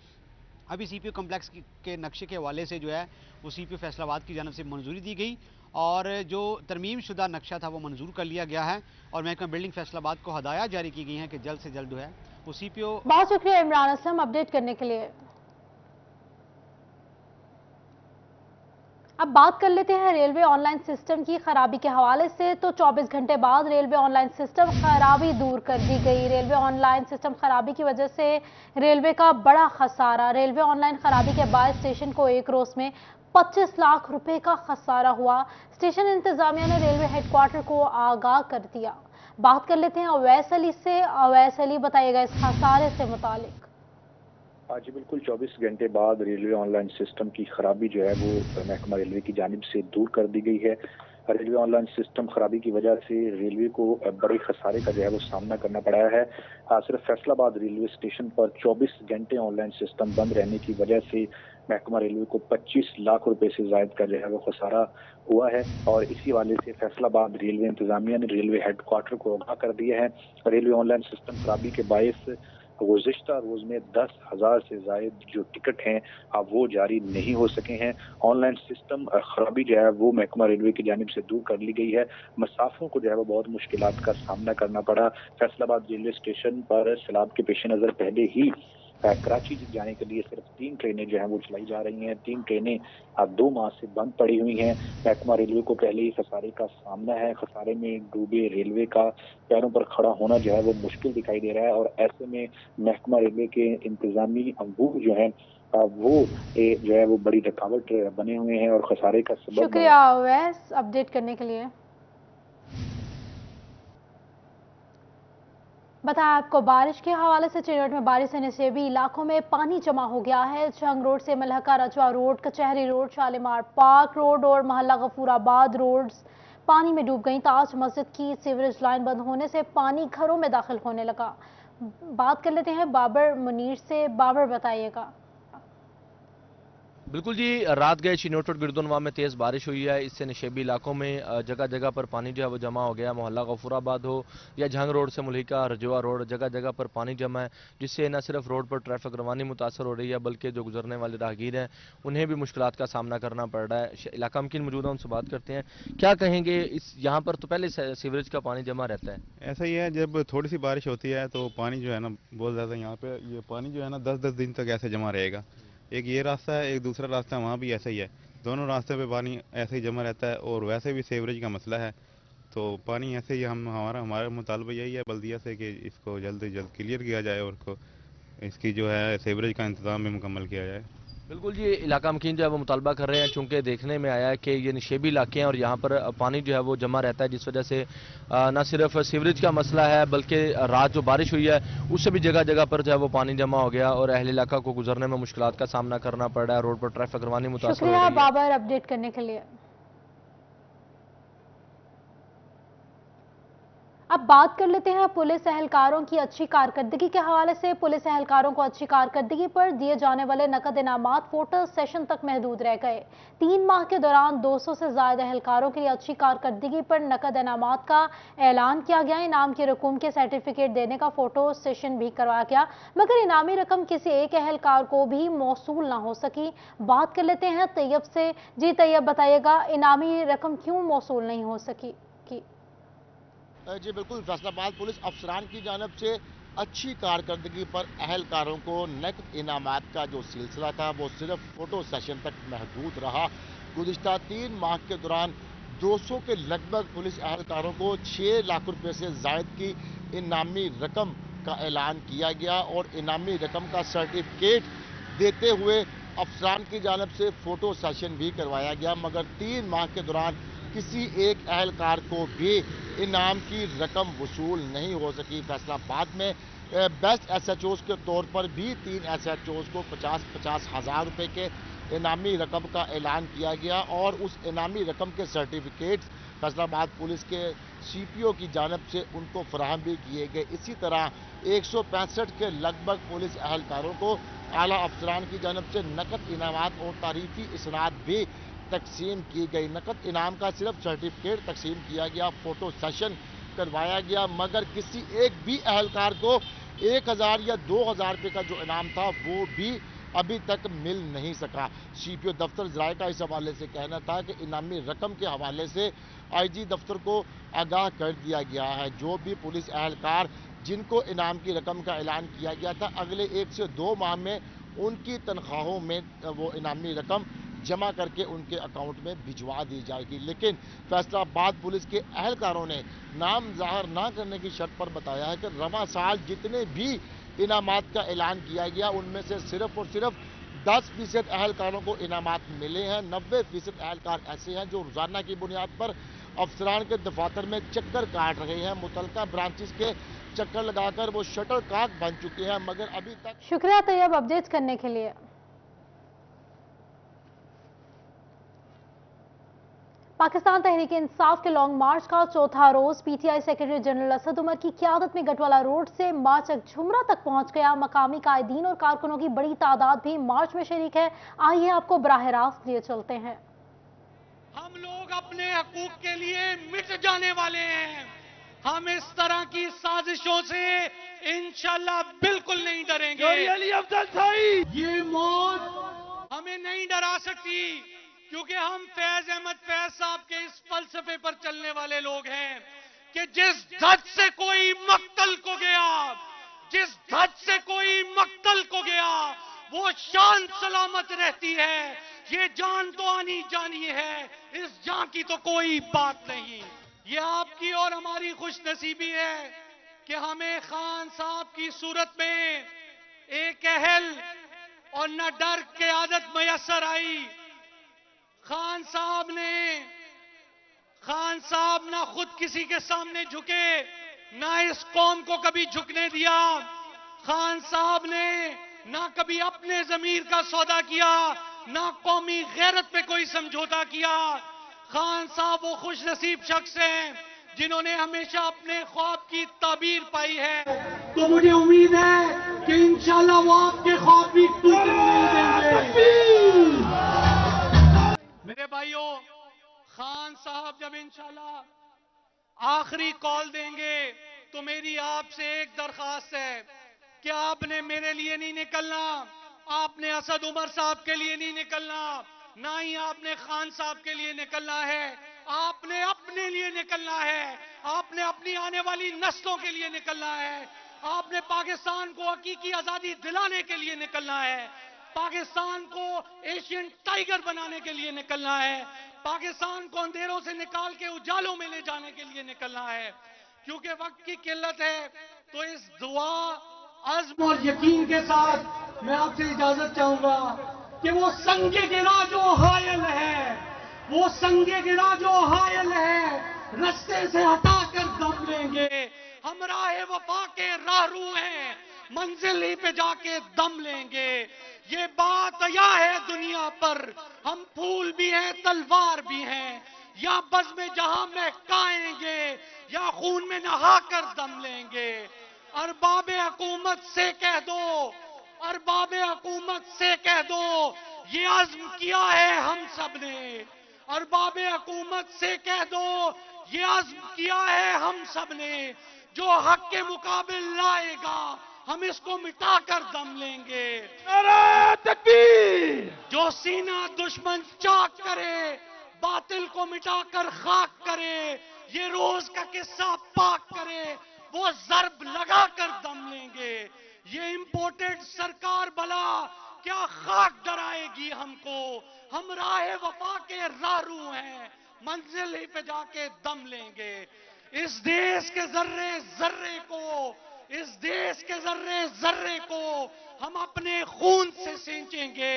अभी सीपीओ कम्प्लेक्स के नक्शे के हवाले से जो है वो सीपीओ फैसलाबाद की जानब से मंजूरी दी गई और जो तरमीम शुदा नक्शा था वो मंजूर कर लिया गया है और महकमा बिल्डिंग फैसलाबाद को हदायत जारी की गई हैं कि जल्द से जल्द जो है वो सीपीओ। बहुत शुक्रिया इमरान असलम अपडेट करने के लिए। अब बात कर लेते हैं रेलवे ऑनलाइन सिस्टम की खराबी के हवाले से। तो 24 घंटे बाद रेलवे ऑनलाइन सिस्टम खराबी दूर कर दी गई। रेलवे ऑनलाइन सिस्टम खराबी की वजह से रेलवे का बड़ा खसारा। रेलवे ऑनलाइन खराबी के बाद स्टेशन को एक रोज में 25 लाख रुपए का खसारा हुआ। स्टेशन इंतजामिया ने रेलवे हेडक्वार्टर को आगाह कर दिया। बात कर लेते हैं अवैस अली से। अवैस अली बताइएगा इस खसारे से मुतालिक। जी बिल्कुल, 24 घंटे बाद रेलवे ऑनलाइन सिस्टम की खराबी जो है वो महकमा रेलवे की जानिब से दूर कर दी गई है। रेलवे ऑनलाइन सिस्टम खराबी की वजह से रेलवे को बड़े खसारे का जो है वो सामना करना पड़ा है। सिर्फ फैसलाबाद रेलवे स्टेशन पर 24 घंटे ऑनलाइन सिस्टम बंद रहने की वजह से महकमा रेलवे को 25 लाख रुपए से ज़ायद का जो है वो खसारा हुआ है और इसी वाले से फैसलाबाद रेलवे इंतजामिया ने रेलवे हेडक्वार्टर को आगाह कर दिया है। रेलवे ऑनलाइन सिस्टम खराबी के बायस गुज़िश्ता रोज में 10,000 से ज़ायद जो टिकट हैं अब वो जारी नहीं हो सके हैं। ऑनलाइन सिस्टम खराबी जो है वो महकमा रेलवे की जानिब से दूर कर ली गई है। मुसाफिरों को जो है वो बहुत मुश्किलात का सामना करना पड़ा। फैसलाबाद रेलवे स्टेशन पर सैलाब के पेश नज़र पहले ही कराची जाने के लिए सिर्फ 3 ट्रेनें जो हैं वो चलाई जा रही हैं। 3 ट्रेनें अब 2 माह से बंद पड़ी हुई हैं। महकमा रेलवे को पहले ही खसारे का सामना है। खसारे में डूबे रेलवे का पैरों पर खड़ा होना जो है वो मुश्किल दिखाई दे रहा है और ऐसे में महकमा रेलवे के इंतजामी अमूर जो है वो जो है वो बड़ी रुकावट बने हुए हैं और खसारे का सबब। शुक्रिया अवैस अपडेट करने के लिए। बताया आपको बारिश के हवाले से चिरौट में बारिश होने से भी इलाकों में पानी जमा हो गया है। जंग रोड से मलहका रजवा रोड, कचहरी रोड, शालीमार पार्क रोड और मोहल्ला गफूराबाद रोड्स पानी में डूब गई। ताज मस्जिद की सीवरेज लाइन बंद होने से पानी घरों में दाखिल होने लगा। बात कर लेते हैं बाबर मुनीर से। बाबर बताइएगा। बिल्कुल जी, रात गए चिनोट गिरदोनवा में तेज़ बारिश हुई है। इससे नशेबी इलाकों में जगह जगह पर पानी जो है वो जमा हो गया। मोहल्ला गफूराबाद हो या झंग रोड से मुल्हिका रजवा रोड, जगह जगह पर पानी जमा है, जिससे न सिर्फ रोड पर ट्रैफिक रवानी मुतासर हो रही है बल्कि जो गुजरने वाले राहगीर हैं उन्हें भी मुश्किलात का सामना करना पड़ रहा है। इलाका मकीन मौजूद है, उनसे बात करते हैं। क्या कहेंगे, इस यहाँ पर तो पहले सीवरेज का पानी जमा रहता है? ऐसा ही है, जब थोड़ी सी बारिश होती है तो पानी जो है ना बहुत ज़्यादा यहाँ पे, ये पानी जो है ना 10-10 दिन तक ऐसे जमा रहेगा। एक ये रास्ता है, एक दूसरा रास्ता वहाँ भी ऐसा ही है, दोनों रास्ते पे पानी ऐसे ही जमा रहता है। और वैसे भी सीवरेज का मसला है, तो पानी ऐसे ही हमारा मुतालबा यही है बल्दिया से कि इसको जल्द से जल्द क्लियर किया जाए और इसकी जो है सीवरेज का इंतज़ाम भी मुकम्मल किया जाए। बिल्कुल जी, इलाका मकीन जो है वो मुतालबा कर रहे हैं, चूँकि देखने में आया है कि ये नशेबी इलाके हैं और यहाँ पर पानी जो है वो जमा रहता है, जिस वजह से न सिर्फ सीवरेज का मसला है बल्कि रात जो बारिश हुई है उससे भी जगह जगह पर जो है वो पानी जमा हो गया और अहले इलाका को गुजरने में मुश्किलात का सामना करना पड़ रहा है। रोड पर ट्रैफिक रवानी मुतासर हो रही है। शुक्रिया बाबर अपडेट करने के लिए। अब बात कर लेते हैं पुलिस एहलकारों की अच्छी कारकर्दगी के हवाले से। पुलिस एहलकारों को अच्छी कारकर्दगी पर दिए जाने वाले नकद इनामात फोटो सेशन तक महदूद रह गए। 3 माह के दौरान 200 से ज्यादा एहलकारों के लिए अच्छी कारकर्दगी पर नकद इनामात का ऐलान किया गया। इनाम की रकूम के सर्टिफिकेट देने का फोटो सेशन भी करवाया गया, मगर इनामी रकम किसी एक एहलकार को भी मौसूल ना हो सकी। बात कर लेते हैं तैयब से। जी तैयब, बताइएगा इनामी रकम क्यों मौसूल नहीं हो सकी? जी बिल्कुल, फैसलाबाद पुलिस अफसरान की जानिब से अच्छी कारकर्दगी पर अहलकारों को नकद इनामात का जो सिलसिला था वो सिर्फ फोटो सेशन तक महदूद रहा। गुज़िश्ता 3 माह के दौरान 200 के लगभग पुलिस अहलकारों को 6 लाख रुपए से ज़ायद की इनामी रकम का ऐलान किया गया और इनामी रकम का सर्टिफिकेट देते हुए अफसरान की जानिब से फ़ोटो सेशन भी करवाया गया, मगर 3 माह के दौरान किसी एक अहलकार को भी इनाम की रकम वसूल नहीं हो सकी। फैसलाबाद में बेस्ट SHOs के तौर पर भी 3 SHOs को 50-50 हज़ार रुपये के इनामी रकम का ऐलान किया गया और उस इनामी रकम के सर्टिफिकेट्स फैसलाबाद पुलिस के CPO की जानिब से उनको फराहम भी किए गए। इसी तरह 165 के लगभग पुलिस अहलकारों को आला अफसरान की जानिब से नकद इनामात और तारीफी इसनाद भी तकसीम की गई। नकद इनाम का सिर्फ सर्टिफिकेट तकसीम किया गया, फोटो सेशन करवाया गया, मगर किसी एक भी अहलकार को 1000 या 2000 रुपये का जो इनाम था वो भी अभी तक मिल नहीं सका। CPO दफ्तर ज़राए का इस हवाले से कहना था कि इनामी रकम के हवाले से IG दफ्तर को आगाह कर दिया गया है। जो भी पुलिस अहलकार जिनको इनाम की रकम का ऐलान किया गया था अगले 1 से 2 माह में उनकी तनख्वाहों में वो इनामी रकम जमा करके उनके अकाउंट में भिजवा दी जाएगी। लेकिन फैसलाबाद पुलिस के अहलकारों ने नाम ज़ाहिर ना करने की शर्त पर बताया है कि रवा साल जितने भी इनामात का ऐलान किया गया उनमें से सिर्फ और सिर्फ 10% अहलकारों को इनामात मिले हैं। 90% अहलकार ऐसे हैं जो रोजाना की बुनियाद पर अफसरान के दफातर में चक्कर काट रहे हैं। मुतलका ब्रांचेस के चक्कर लगाकर वो शटर काक बन चुके हैं, मगर अभी तक। शुक्रिया तैयब अपडेट करने के लिए। पाकिस्तान तहरीक इंसाफ के लॉन्ग मार्च का चौथा रोज PTI secretary general Asad Umar की क़यादत में गटवाला रोड से मार्च झुमरा तक पहुंच गया। मकामी कायदीन और कारकुनों की बड़ी तादाद भी मार्च में शरीक है। आइए आपको बराह रास्त लिए चलते हैं। हम लोग अपने हकूक के लिए मिट जाने वाले हैं। हम इस तरह की साजिशों से इंशाल्लाह बिल्कुल नहीं डरेंगे। ये मौत हमें नहीं डरा सकती, क्योंकि हम फैज अहमद फैज साहब के इस फलसफे पर चलने वाले लोग हैं कि जिस धज से कोई मक्तल को गया, जिस धज से कोई मक्तल को गया वो शान सलामत रहती है। ये जान तो आनी जानी है, इस जान की तो कोई बात नहीं। ये आपकी और हमारी खुशनसीबी है कि हमें खान साहब की सूरत में एक अहल और न डर के आदत मयसर आई। खान साहब ना खुद किसी के सामने झुके, ना इस कौम को कभी झुकने दिया। खान साहब ने ना कभी अपने जमीर का सौदा किया, ना कौमी गैरत पे कोई समझौता किया। खान साहब वो खुश नसीब शख्स हैं जिन्होंने हमेशा अपने ख्वाब की ताबीर पाई है। तो मुझे उम्मीद है कि इंशाल्लाह वो आपके ख्वाब भी टूटने नहीं देंगे। भाइयों, खान साहब जब इंशाल्लाह आखिरी कॉल देंगे तो मेरी आपसे एक दरखास्त है कि आपने मेरे लिए नहीं निकलना, आपने असद उमर साहब के लिए नहीं निकलना, ना ही आपने खान साहब के लिए निकलना है, आपने अपने लिए निकलना है, आपने अपनी आने वाली नस्लों के लिए निकलना है, आपने पाकिस्तान को हकीकी आजादी दिलाने के लिए निकलना है, पाकिस्तान को एशियन टाइगर बनाने के लिए निकलना है, पाकिस्तान को अंधेरों से निकाल के उजालों में ले जाने के लिए निकलना है। क्योंकि वक्त की किल्लत है, तो इस दुआ, अज़्म और यकीन के साथ मैं आपसे इजाजत चाहूंगा कि वो संगे गिरा जो हायल है, वो संगे गिरा जो हायल है, रास्ते से हटाकर दम लेंगे। हम राह वफा के राहरू हैं, मंजिल ही पे जाके दम लेंगे। ये बात या है दुनिया पर, हम फूल भी हैं तलवार भी हैं, या बज़्म में जहां महकाएंगे या खून में नहाकर दम लेंगे। अरबाबे हुकूमत से कह दो, अरबाबे हुकूमत से कह दो, ये अज़्म किया है हम सब ने। अरबाबे हुकूमत से कह दो, ये अज़्म किया है हम सब ने। जो हक के मुकाबिल लाएगा, हम इसको मिटाकर दम लेंगे। नारे तकबीर! जो सीना दुश्मन चाक करे, बातिल को मिटाकर खाक करे, ये रोज का किस्सा पाक करे, वो जर्ब लगाकर दम लेंगे। ये इंपोर्टेड सरकार भला क्या खाक डराएगी हमको, हम राह वफा के राहरू हैं, मंजिल ही पे जाके दम लेंगे। इस देश के जर्रे जर्रे को, इस देश के जर्रे जर्रे को हम अपने खून से सींचेंगे।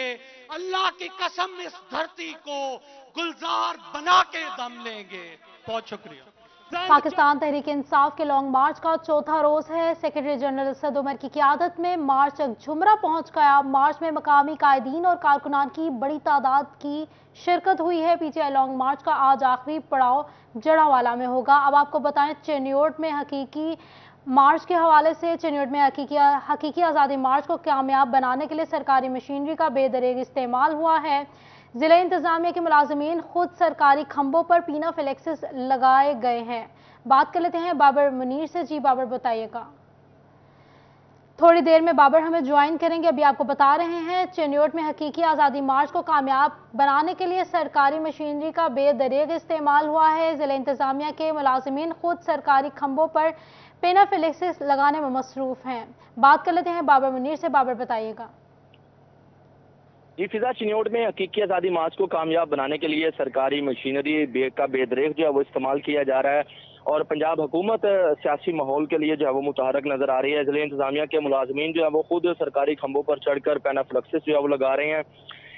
अल्लाह की कसम इस धरती को गुलजार बना के दम लेंगे। बहुत शुक्रिया। पाकिस्तान तहरीक इंसाफ के लॉन्ग मार्च का चौथा रोज है। सेक्रेटरी जनरल असद उमर की क़ियादत में मार्च झुमरा पहुंच गया। मार्च में मकामी कायदीन और कारकुनान की बड़ी तादाद की शिरकत हुई है। पीटीआई लॉन्ग मार्च का आज आखिरी पड़ाव जड़ावाला में होगा। अब आपको बताएं, चेन्योट में हकीकी मार्च के हवाले से, चेन्योट में हकीकी आज़ादी मार्च को कामयाब बनाने के लिए सरकारी मशीनरी का बेदरेग इस्तेमाल हुआ है। जिला इंतजामिया के मुलाजमीन खुद सरकारी खंभों पर पीना फ्लेक्सेस लगाए गए हैं। बात कर लेते हैं बाबर मुनीर से। जी बाबर, बताइएगा। थोड़ी देर में बाबर हमें ज्वाइन करेंगे। अभी आपको बता रहे हैं, चेन्योट में हकीकी आज़ादी मार्च को कामयाब बनाने के लिए सरकारी मशीनरी का बेदरेग इस्तेमाल हुआ है। जिला इंतजामिया के मुलाजमीन खुद सरकारी खंभों पर पेना फ्लेक्सेस लगाने में मसरूफ हैं। बात कर लेते हैं बाबर मुनीर से। बाबर, बताइएगा। जी फिजा, चिन्योट में हकीकी आज़ादी मार्च को कामयाब बनाने के लिए सरकारी मशीनरी का बेदरेग जो है वो इस्तेमाल किया जा रहा है और पंजाब हुकूमत सियासी माहौल के लिए जो है वो मुतहरक नजर आ रही है। जिले इंतजामिया के मुलाजमीन जो है वो खुद सरकारी खंभों पर चढ़कर पेनाफ्लेक्सेस जो है वो लगा रहे हैं।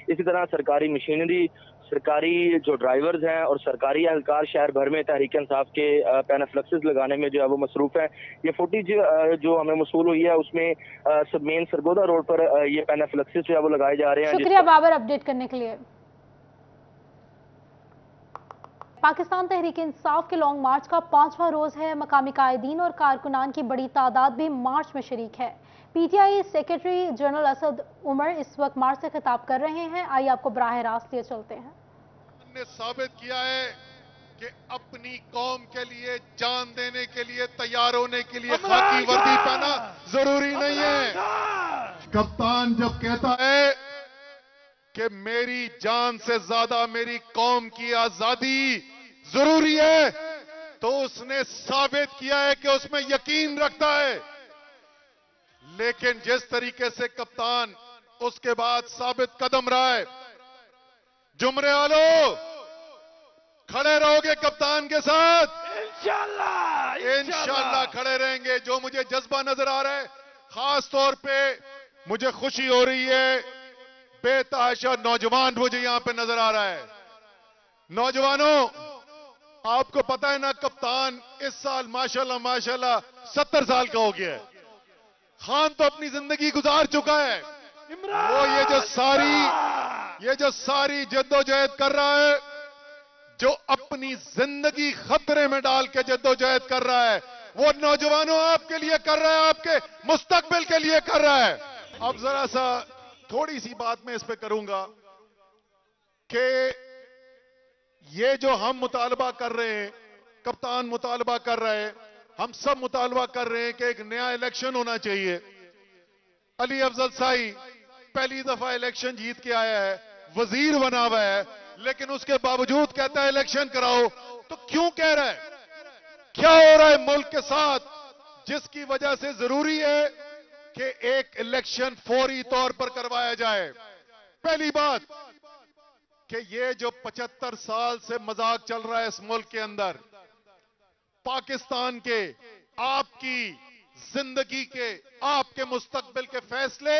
इसी तरह सरकारी मशीनरी, सरकारी जो ड्राइवर्स हैं और सरकारी एहलकार शहर भर में तहरीक इंसाफ के पेनाफ्लेक्सेस लगाने में जो है वो मसरूफ है। ये फुटेज जो हमें मसूल हुई है उसमें सब मेन सरगोदा रोड पर ये पेनाफ्लेक्सेस जो है वो लगाए जा रहे हैं। शुक्रिया बाबर अपडेट करने के लिए। पाकिस्तान तहरीक इंसाफ के लॉन्ग मार्च का 5वां रोज है। मकामी कायदीन और कारकुनान की बड़ी तादाद भी मार्च में शरीक है। PTI secretary general Asad Umar इस वक्त मार्च से खिताब कर रहे हैं। आइए आपको बराह रास्त लिए चलते हैं। ने साबित किया है कि अपनी कौम के लिए जान देने के लिए तैयार होने के लिए खाकी वर्दी पहना जरूरी नहीं है। कप्तान जब कहता है कि मेरी जान से ज्यादा मेरी कौम की आजादी जरूरी है, तो उसने साबित किया है कि उसमें यकीन रखता है। लेकिन जिस तरीके से कप्तान उसके बाद साबित कदम रहा है, जुमरे वालों खड़े रहोगे कप्तान के साथ? इंशाल्लाह खड़े रहेंगे। जो मुझे जज्बा नजर आ रहा है, खास तौर पे मुझे खुशी हो रही है, बेतहाशा नौजवान मुझे यहां पे नजर आ रहा है। नौजवानों, आपको पता है ना, कप्तान इस साल माशाल्लाह माशाल्लाह 70 साल का हो गया है। खान तो अपनी जिंदगी गुजार चुका है। वो ये जो सारी जद्दोजहद कर रहा है, जो अपनी जिंदगी खतरे में डाल के जद्दोजहद कर रहा है, वो नौजवानों आपके लिए कर रहा है, आपके मुस्तकबिल के लिए कर रहा है। अब जरा सा थोड़ी सी बात मैं इस पे करूंगा कि ये जो हम मुतालबा कर रहे हैं, कप्तान मुतालबा कर रहे हैं, हम सब मुतालबा कर रहे हैं कि एक नया इलेक्शन होना चाहिए। अली अफजल साई पहली दफा इलेक्शन जीत के आया है, वजीर बना हुआ है, लेकिन उसके बावजूद कहता है इलेक्शन कराओ। तो क्यों कह रहा है? क्या हो रहा है मुल्क के साथ, जिसकी वजह से जरूरी है कि एक इलेक्शन फौरी तौर पर करवाया जाए। पहली बात कि ये जो 75 साल से मजाक चल रहा है इस मुल्क के अंदर, पाकिस्तान के, आपकी जिंदगी के, आपके मुस्तकबिल के फैसले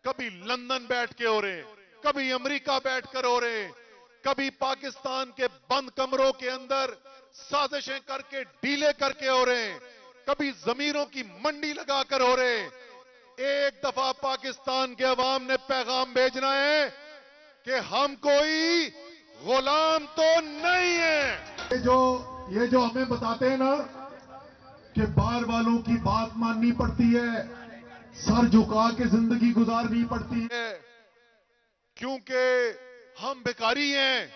कभी लंदन बैठ के हो रहे हैं, कभी अमेरिका बैठकर हो रहे हैं, कभी पाकिस्तान के बंद कमरों के अंदर साजिशें करके डीले करके हो रहे हैं, कभी जमीरों की मंडी लगाकर हो रहे हैं। एक दफा पाकिस्तान के अवाम ने पैगाम भेजना है कि हम कोई गुलाम तो नहीं है। ये जो हमें बताते हैं ना कि बाहर वालों की बात माननी पड़ती है, सर झुका के जिंदगी गुजारनी पड़ती है, क्योंकि हम बेकारी हैं।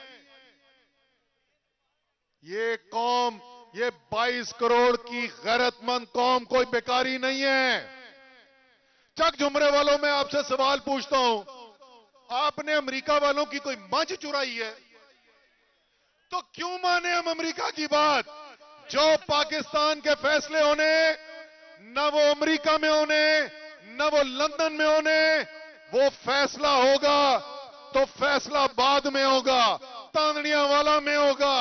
ये कौम, ये 22 करोड़ की गैरतमंद कौम कोई बेकारी नहीं है। चक झुमरे वालों, मैं आपसे सवाल पूछता हूं, आपने अमेरिका वालों की कोई मज चुराई है? तो क्यों माने हम अमेरिका की बात? जो पाकिस्तान के फैसले होने, न वो अमेरिका में होने, न वो लंदन में होने, वो फैसला होगा तो फैसला बाद में होगा, तांदड़िया वाला में होगा,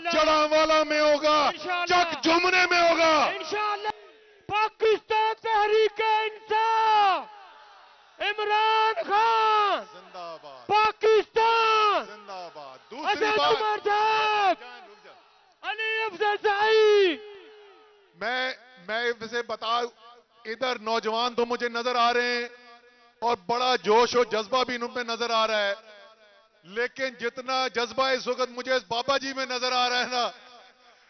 जड़ा वाला में होगा, चक झुमरे में होगा। पाकिस्तान तहरीक इंसाफ, इमरान खान जिंदाबाद, पाकिस्तान जिंदाबाद। दूसरी बात, अली अफजल साई। मैं इसे बता, इधर नौजवान तो मुझे नजर आ रहे हैं और बड़ा जोश और जज्बा भी इन पे नजर आ रहा है, लेकिन जितना जज्बा इस वक्त मुझे इस बाबा जी में नजर आ रहा है ना,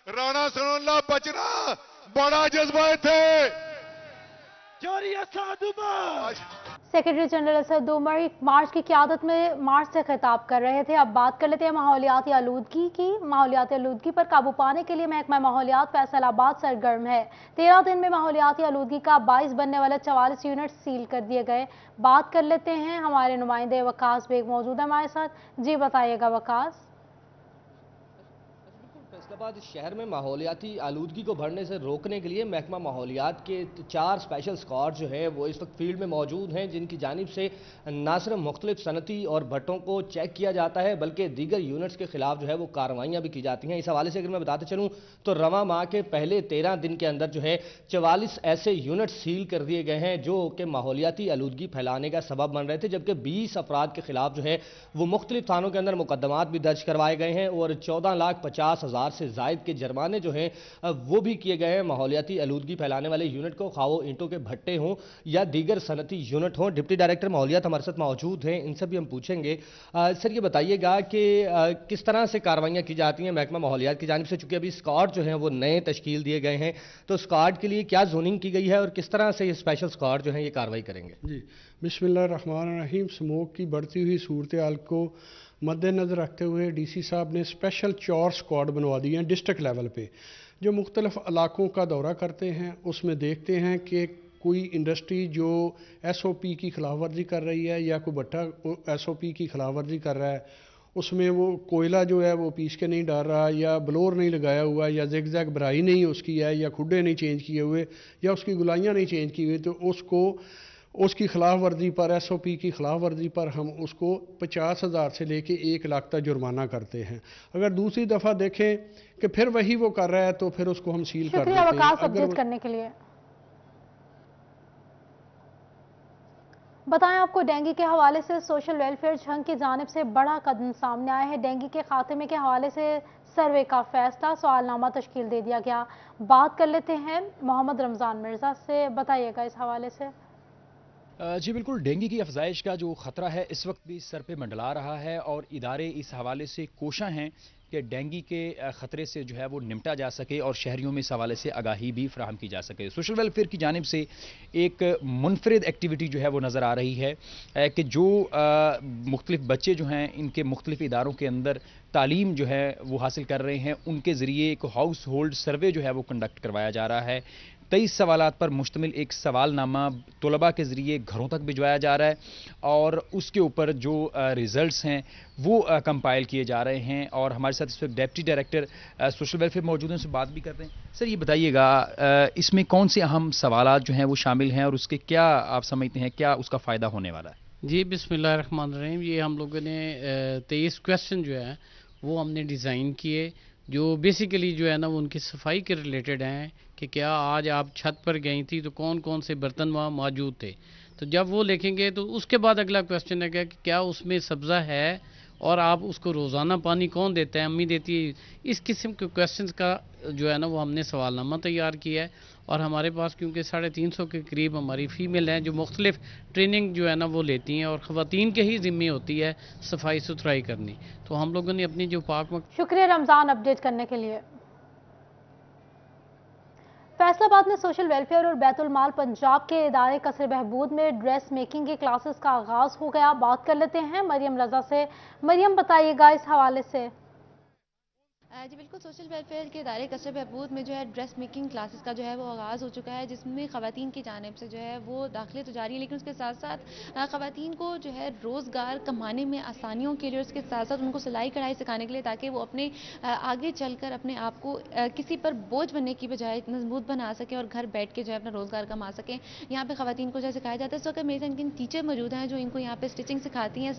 राणा सनाउल्लाह बचना बड़ा जज्बा थे। सेक्रेटरी जनरल असद उमर मार्च की क़यादत में मार्च से खिताब कर रहे थे। अब बात कर लेते हैं माहौलियाती आलूदगी की। माहौलियाती आलूदगी पर काबू पाने के लिए महकमा माहौलियात फैसलाबाद सरगर्म है। 13 दिन में माहौलियाती आलूदगी का 22 बनने वाले 44 यूनिट सील कर दिए गए। बात कर लेते हैं, हमारे नुमाइंदे वकास बेग मौजूद है हमारे साथ। जी बताइएगा वकास। फैसलाबाद शहर में माहौलियाती आलूदगी को बढ़ने से रोकने के लिए महकमा माहौलियात के 4 स्पेशल स्क्वाड जो है वो इस वक्त फील्ड में मौजूद हैं, जिनकी जानिब से न सिर्फ मुख्तलिफ सनती और भट्टों को चेक किया जाता है बल्कि दीगर यूनिट्स के खिलाफ जो है वो कार्रवाइयाँ भी की जाती हैं। इस हवाले से अगर मैं बताते चलूँ तो रवां माह के पहले 13 दिन के अंदर जो है 44 ऐसे यूनिट सील कर दिए गए हैं जो कि माहौलियाती आलूदगी फैलाने का सबब बन रहे थे, जबकि 20 अफराद के खिलाफ जो है वो मुख्तलिफ थानों के अंदर मुकदमात भी दर्ज करवाए गए हैं और 14,50,000 से जायद के जुर्माने जो हैं वो भी किए गए हैं माहौलियाती आलूदगी फैलाने वाले यूनिट को, खा वो ईंटों के भट्टे हों या दीगर सनती यूनिट हों। डिप्टी डायरेक्टर माहौलियात हमारे साथ मौजूद हैं, इनसे भी हम पूछेंगे। सर ये बताइएगा कि किस तरह से कार्रवाइयाँ की जाती हैं महकमा माहौलियात की जानिब से, चूंकि अभी स्क्वाड जो हैं वो नए तश्कील दिए गए हैं, तो स्क्वाड के लिए क्या जोनिंग की गई है और किस तरह से ये स्पेशल स्क्वाड जो है ये कार्रवाई करेंगे? जी बिस्मिल्लाहिर्रहमानिर्रहीम। स्मोक की बढ़ती हुई सूरत हाल को मद्देनज़र रखते हुए डीसी साहब ने स्पेशल 4 स्क्वाड बनवा दिए हैं डिस्ट्रिक्ट लेवल पे, जो मुख्तलिफ इलाकों का दौरा करते हैं, उसमें देखते हैं कि कोई इंडस्ट्री जो SOP की खिलाफ वर्जी कर रही है या कोई भट्टा SOP की खिलाफ वर्जी कर रहा है, उसमें वो कोयला जो है वो पीस के नहीं डाल रहा या ब्लोर नहीं लगाया हुआ या ज़िग ज़ैग भराई नहीं उसकी है या खुडे नहीं चेंज किए हुए या उसकी गुलाइयाँ नहीं चेंज की हुई, तो उसकी खिलाफ वर्जी पर SOP की खिलाफ वर्जी पर हम उसको 50,000 से लेके 1 लाख तक जुर्माना करते हैं। अगर दूसरी दफ़ा देखें कि फिर वही वो कर रहा है तो फिर उसको हम सील कर देते हैं। अपडेट करने के लिए बताएं, आपको डेंगू के हवाले से सोशल वेलफेयर जंग की जानिब से बड़ा कदम सामने आया है। डेंगू के खात्मे के हवाले से सर्वे का फैसला, सवालनामा तश्कील दे दिया गया। बात कर लेते हैं मोहम्मद रमज़ान मिर्ज़ा से, बताइएगा इस हवाले से। जी बिल्कुल, डेंगू की अफजाइश का जो ख़तरा है इस वक्त भी सर पे मंडला रहा है और इदारे इस हवाले से कोशां हैं कि डेंगू के ख़तरे से जो है वो निपटा जा सके और शहरियों में इस हवाले से आगाही भी फराहम की जा सके। सोशल वेलफेयर की जानिब से एक मुनफरिद एक्टिविटी जो है वो नज़र आ रही है कि जो मुख्तलिफ बच्चे जो हैं इनके मुख्तलिफ इदारों के अंदर तालीम जो है वो हासिल कर रहे हैं, उनके ज़रिए एक हाउस होल्ड सर्वे जो है वो कंडक्ट करवाया जा रहा है। 23 सवालात पर मुश्तमिल एक सवालनामा तलबा के ज़रिए घरों तक भिजवाया जा रहा है और उसके ऊपर जो रिज़ल्ट्स हैं वो कंपाइल किए जा रहे हैं। और हमारे साथ इस वक्त डेप्टी डायरेक्टर सोशल वेलफेयर मौजूद हैं, उनसे बात भी करते हैं। सर, ये बताइएगा इसमें कौन से अहम सवालात जो हैं वो शामिल हैं और उसके क्या आप समझते हैं क्या उसका फ़ायदा होने वाला है? जी, बिस्मिल्लाहिर्रहमानिर्रहीम। ये हम लोगों ने 23 क्वेश्चन जो है वो हमने डिज़ाइन किए, जो बेसिकली जो है ना वो उनकी सफाई के रिलेटेड हैं कि क्या आज आप छत पर गई थी तो कौन कौन से बर्तन वहाँ मौजूद थे। तो जब वो लिखेंगे तो उसके बाद अगला क्वेश्चन है कि क्या उसमें सब्ज़ा है और आप उसको रोज़ाना पानी कौन देता है, अम्मी देती है। इस किस्म के क्वेश्चंस का जो है ना वो हमने सवालनामा तैयार किया है और हमारे पास क्योंकि 350 के करीब हमारी फ़ीमेल हैं जो मुख्तलिफ ट्रेनिंग जो है ना वो लेती हैं और ख़वातीन के ही ज़िम्मे होती है सफाई सुथराई करनी। तो हम लोगों ने अपनी जो पाक शुक्रिया रमज़ान अपडेट करने के लिए। फैसलाबाद में सोशल वेलफेयर और बैतुल माल पंजाब के इदारे कसर बहबूद में ड्रेस मेकिंग के क्लासेस का आगाज़ हो गया। बात कर लेते हैं मरियम रजा से। मरियम, बताइएगा इस हवाले से। जी बिल्कुल, सोशल वेलफेयर के इदारे कसर बहबूद में जो है ड्रेस मेकिंग क्लासेस का जो है वो आगाज़ हो चुका है, जिसमें ख़वातीन की जानिब से जो है वो दाखिले तो जारी है, लेकिन उसके साथ साथ ख़वातीन को जो है रोज़गार कमाने में आसानियों के लिए, उसके साथ साथ उनको सिलाई कढ़ाई सिखाने के लिए, ताकि वो अपने आगे चलकर अपने आप को किसी पर बोझ बनने की बजाय मजबूत बना सकें और घर बैठ के जो है अपना रोज़गार कमा सकें। यहाँ पर ख़वातीन को जो है सिखाया जाता है। इस वक्त मेरे संग टीचर मौजूद हैं जो इनको यहाँ पर स्टिचिंग सिखाती हैं,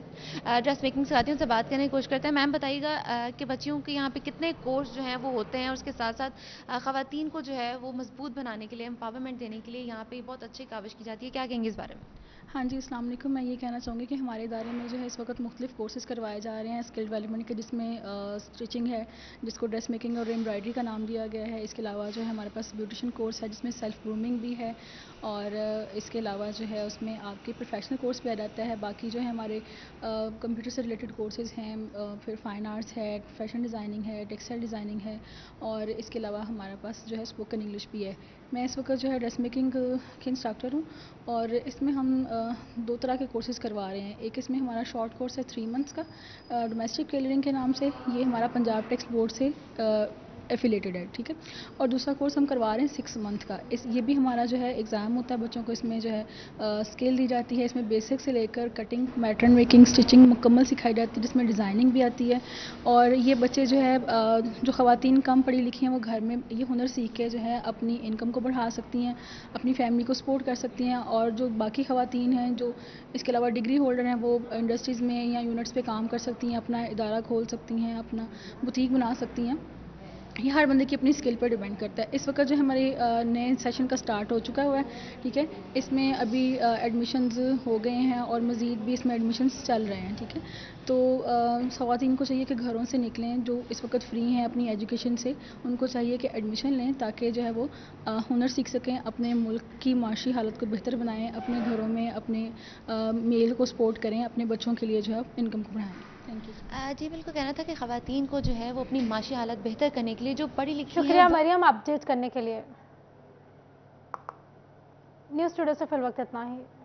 ड्रेस मेकिंग सिखाती हैं। उनसे बात करने की कोशिश करते हैं। मैम, बताइएगा कि बच्चियों के यहाँ पर कितने कोर्स जो हैं वो होते हैं और उसके साथ साथ ख़वातीन को जो है वो मजबूत बनाने के लिए, एम्पावरमेंट देने के लिए यहाँ पे बहुत अच्छी काविश की जाती है। क्या कहेंगे इस बारे में? हाँ जी, अस्सलाम वालेकुम। मैं ये कहना चाहूँगी कि हमारे इदारे में जो है इस वक्त मुख्तलिफ कोर्सेज़ करवाए जा रहे हैं स्किल डेवलपमेंट के, जिसमें स्टिचिंग है, जिसको ड्रेस मेकिंग और एम्ब्रॉयडरी का नाम दिया गया है। इसके अलावा जो है हमारे पास ब्यूटिशियन कोर्स है जिसमें सेल्फ ग्रूमिंग भी है और इसके अलावा जो है उसमें आपके प्रोफेशनल कोर्स भी आ जाता है। बाकी जो है हमारे कंप्यूटर से रिलेटेड कोर्सेज़ हैं, फिर फ़ाइन आर्ट्स है, फैशन डिज़ाइनिंग है, टेक्सटाइल डिज़ाइनिंग है और इसके अलावा हमारे पास जो है स्पोकन इंग्लिश भी है। मैं इस वक्त जो है ड्रेस मेकिंग की इंस्ट्रक्टर हूँ और इसमें हम 2 तरह के कोर्सेज़ करवा रहे हैं। एक इसमें हमारा शॉर्ट कोर्स है 3 मंथ्स का डोमेस्टिक टेलरिंग के नाम से, ये हमारा पंजाब टेक्स्ट बोर्ड से एफिलेटेड है, ठीक है। और दूसरा कोर्स हम करवा रहे हैं 6 मंथ का। ये भी हमारा जो है एग्ज़ाम होता है, बच्चों को इसमें जो है स्किल दी जाती है। इसमें बेसिक से लेकर कटिंग, पैटर्न मेकिंग, स्टिचिंग मुकम्मल सिखाई जाती है, जिसमें डिज़ाइनिंग भी आती है। और ये बच्चे जो है जो ख़वातीन कम पढ़ी लिखी हैं वो घर में ये हुनर सीख के जो है अपनी इनकम को बढ़ा सकती हैं, अपनी फैमिली को सपोर्ट कर सकती हैं। और जो बाकी ख़वातीन हैं जो इसके अलावा डिग्री होल्डर हैं वो इंडस्ट्रीज़ में या यूनिट्स पे काम कर सकती हैं, अपना इदारा खोल सकती हैं, अपना बुटीक बना सकती हैं। ये हर बंदे की अपनी स्किल पर डिपेंड करता है। इस वक्त जो हमारे नए सेशन का स्टार्ट हो चुका हुआ है, ठीक है। इसमें अभी एडमिशन्स हो गए हैं और मज़ीद भी इसमें एडमिशन्स चल रहे हैं, ठीक है। तो ख़वातीन को चाहिए कि घरों से निकलें, जो इस वक्त फ्री हैं अपनी एजुकेशन से, उनको चाहिए कि एडमिशन लें ताकि जो है वो हुनर सीख सकें, अपने मुल्क की माशी हालत को बेहतर बनाएं, अपने घरों में अपने मेल को सपोर्ट करें, अपने बच्चों के लिए जो है इनकम को बढ़ाएं। जी बिल्कुल, कहना था कि ख़वातीन को जो है वो अपनी माशी हालत बेहतर करने के लिए जो पढ़ी लिखी है। शुक्रिया मरियम अपडेट करने के लिए। न्यूज़ स्टूडियो से फिल वक्त इतना ही।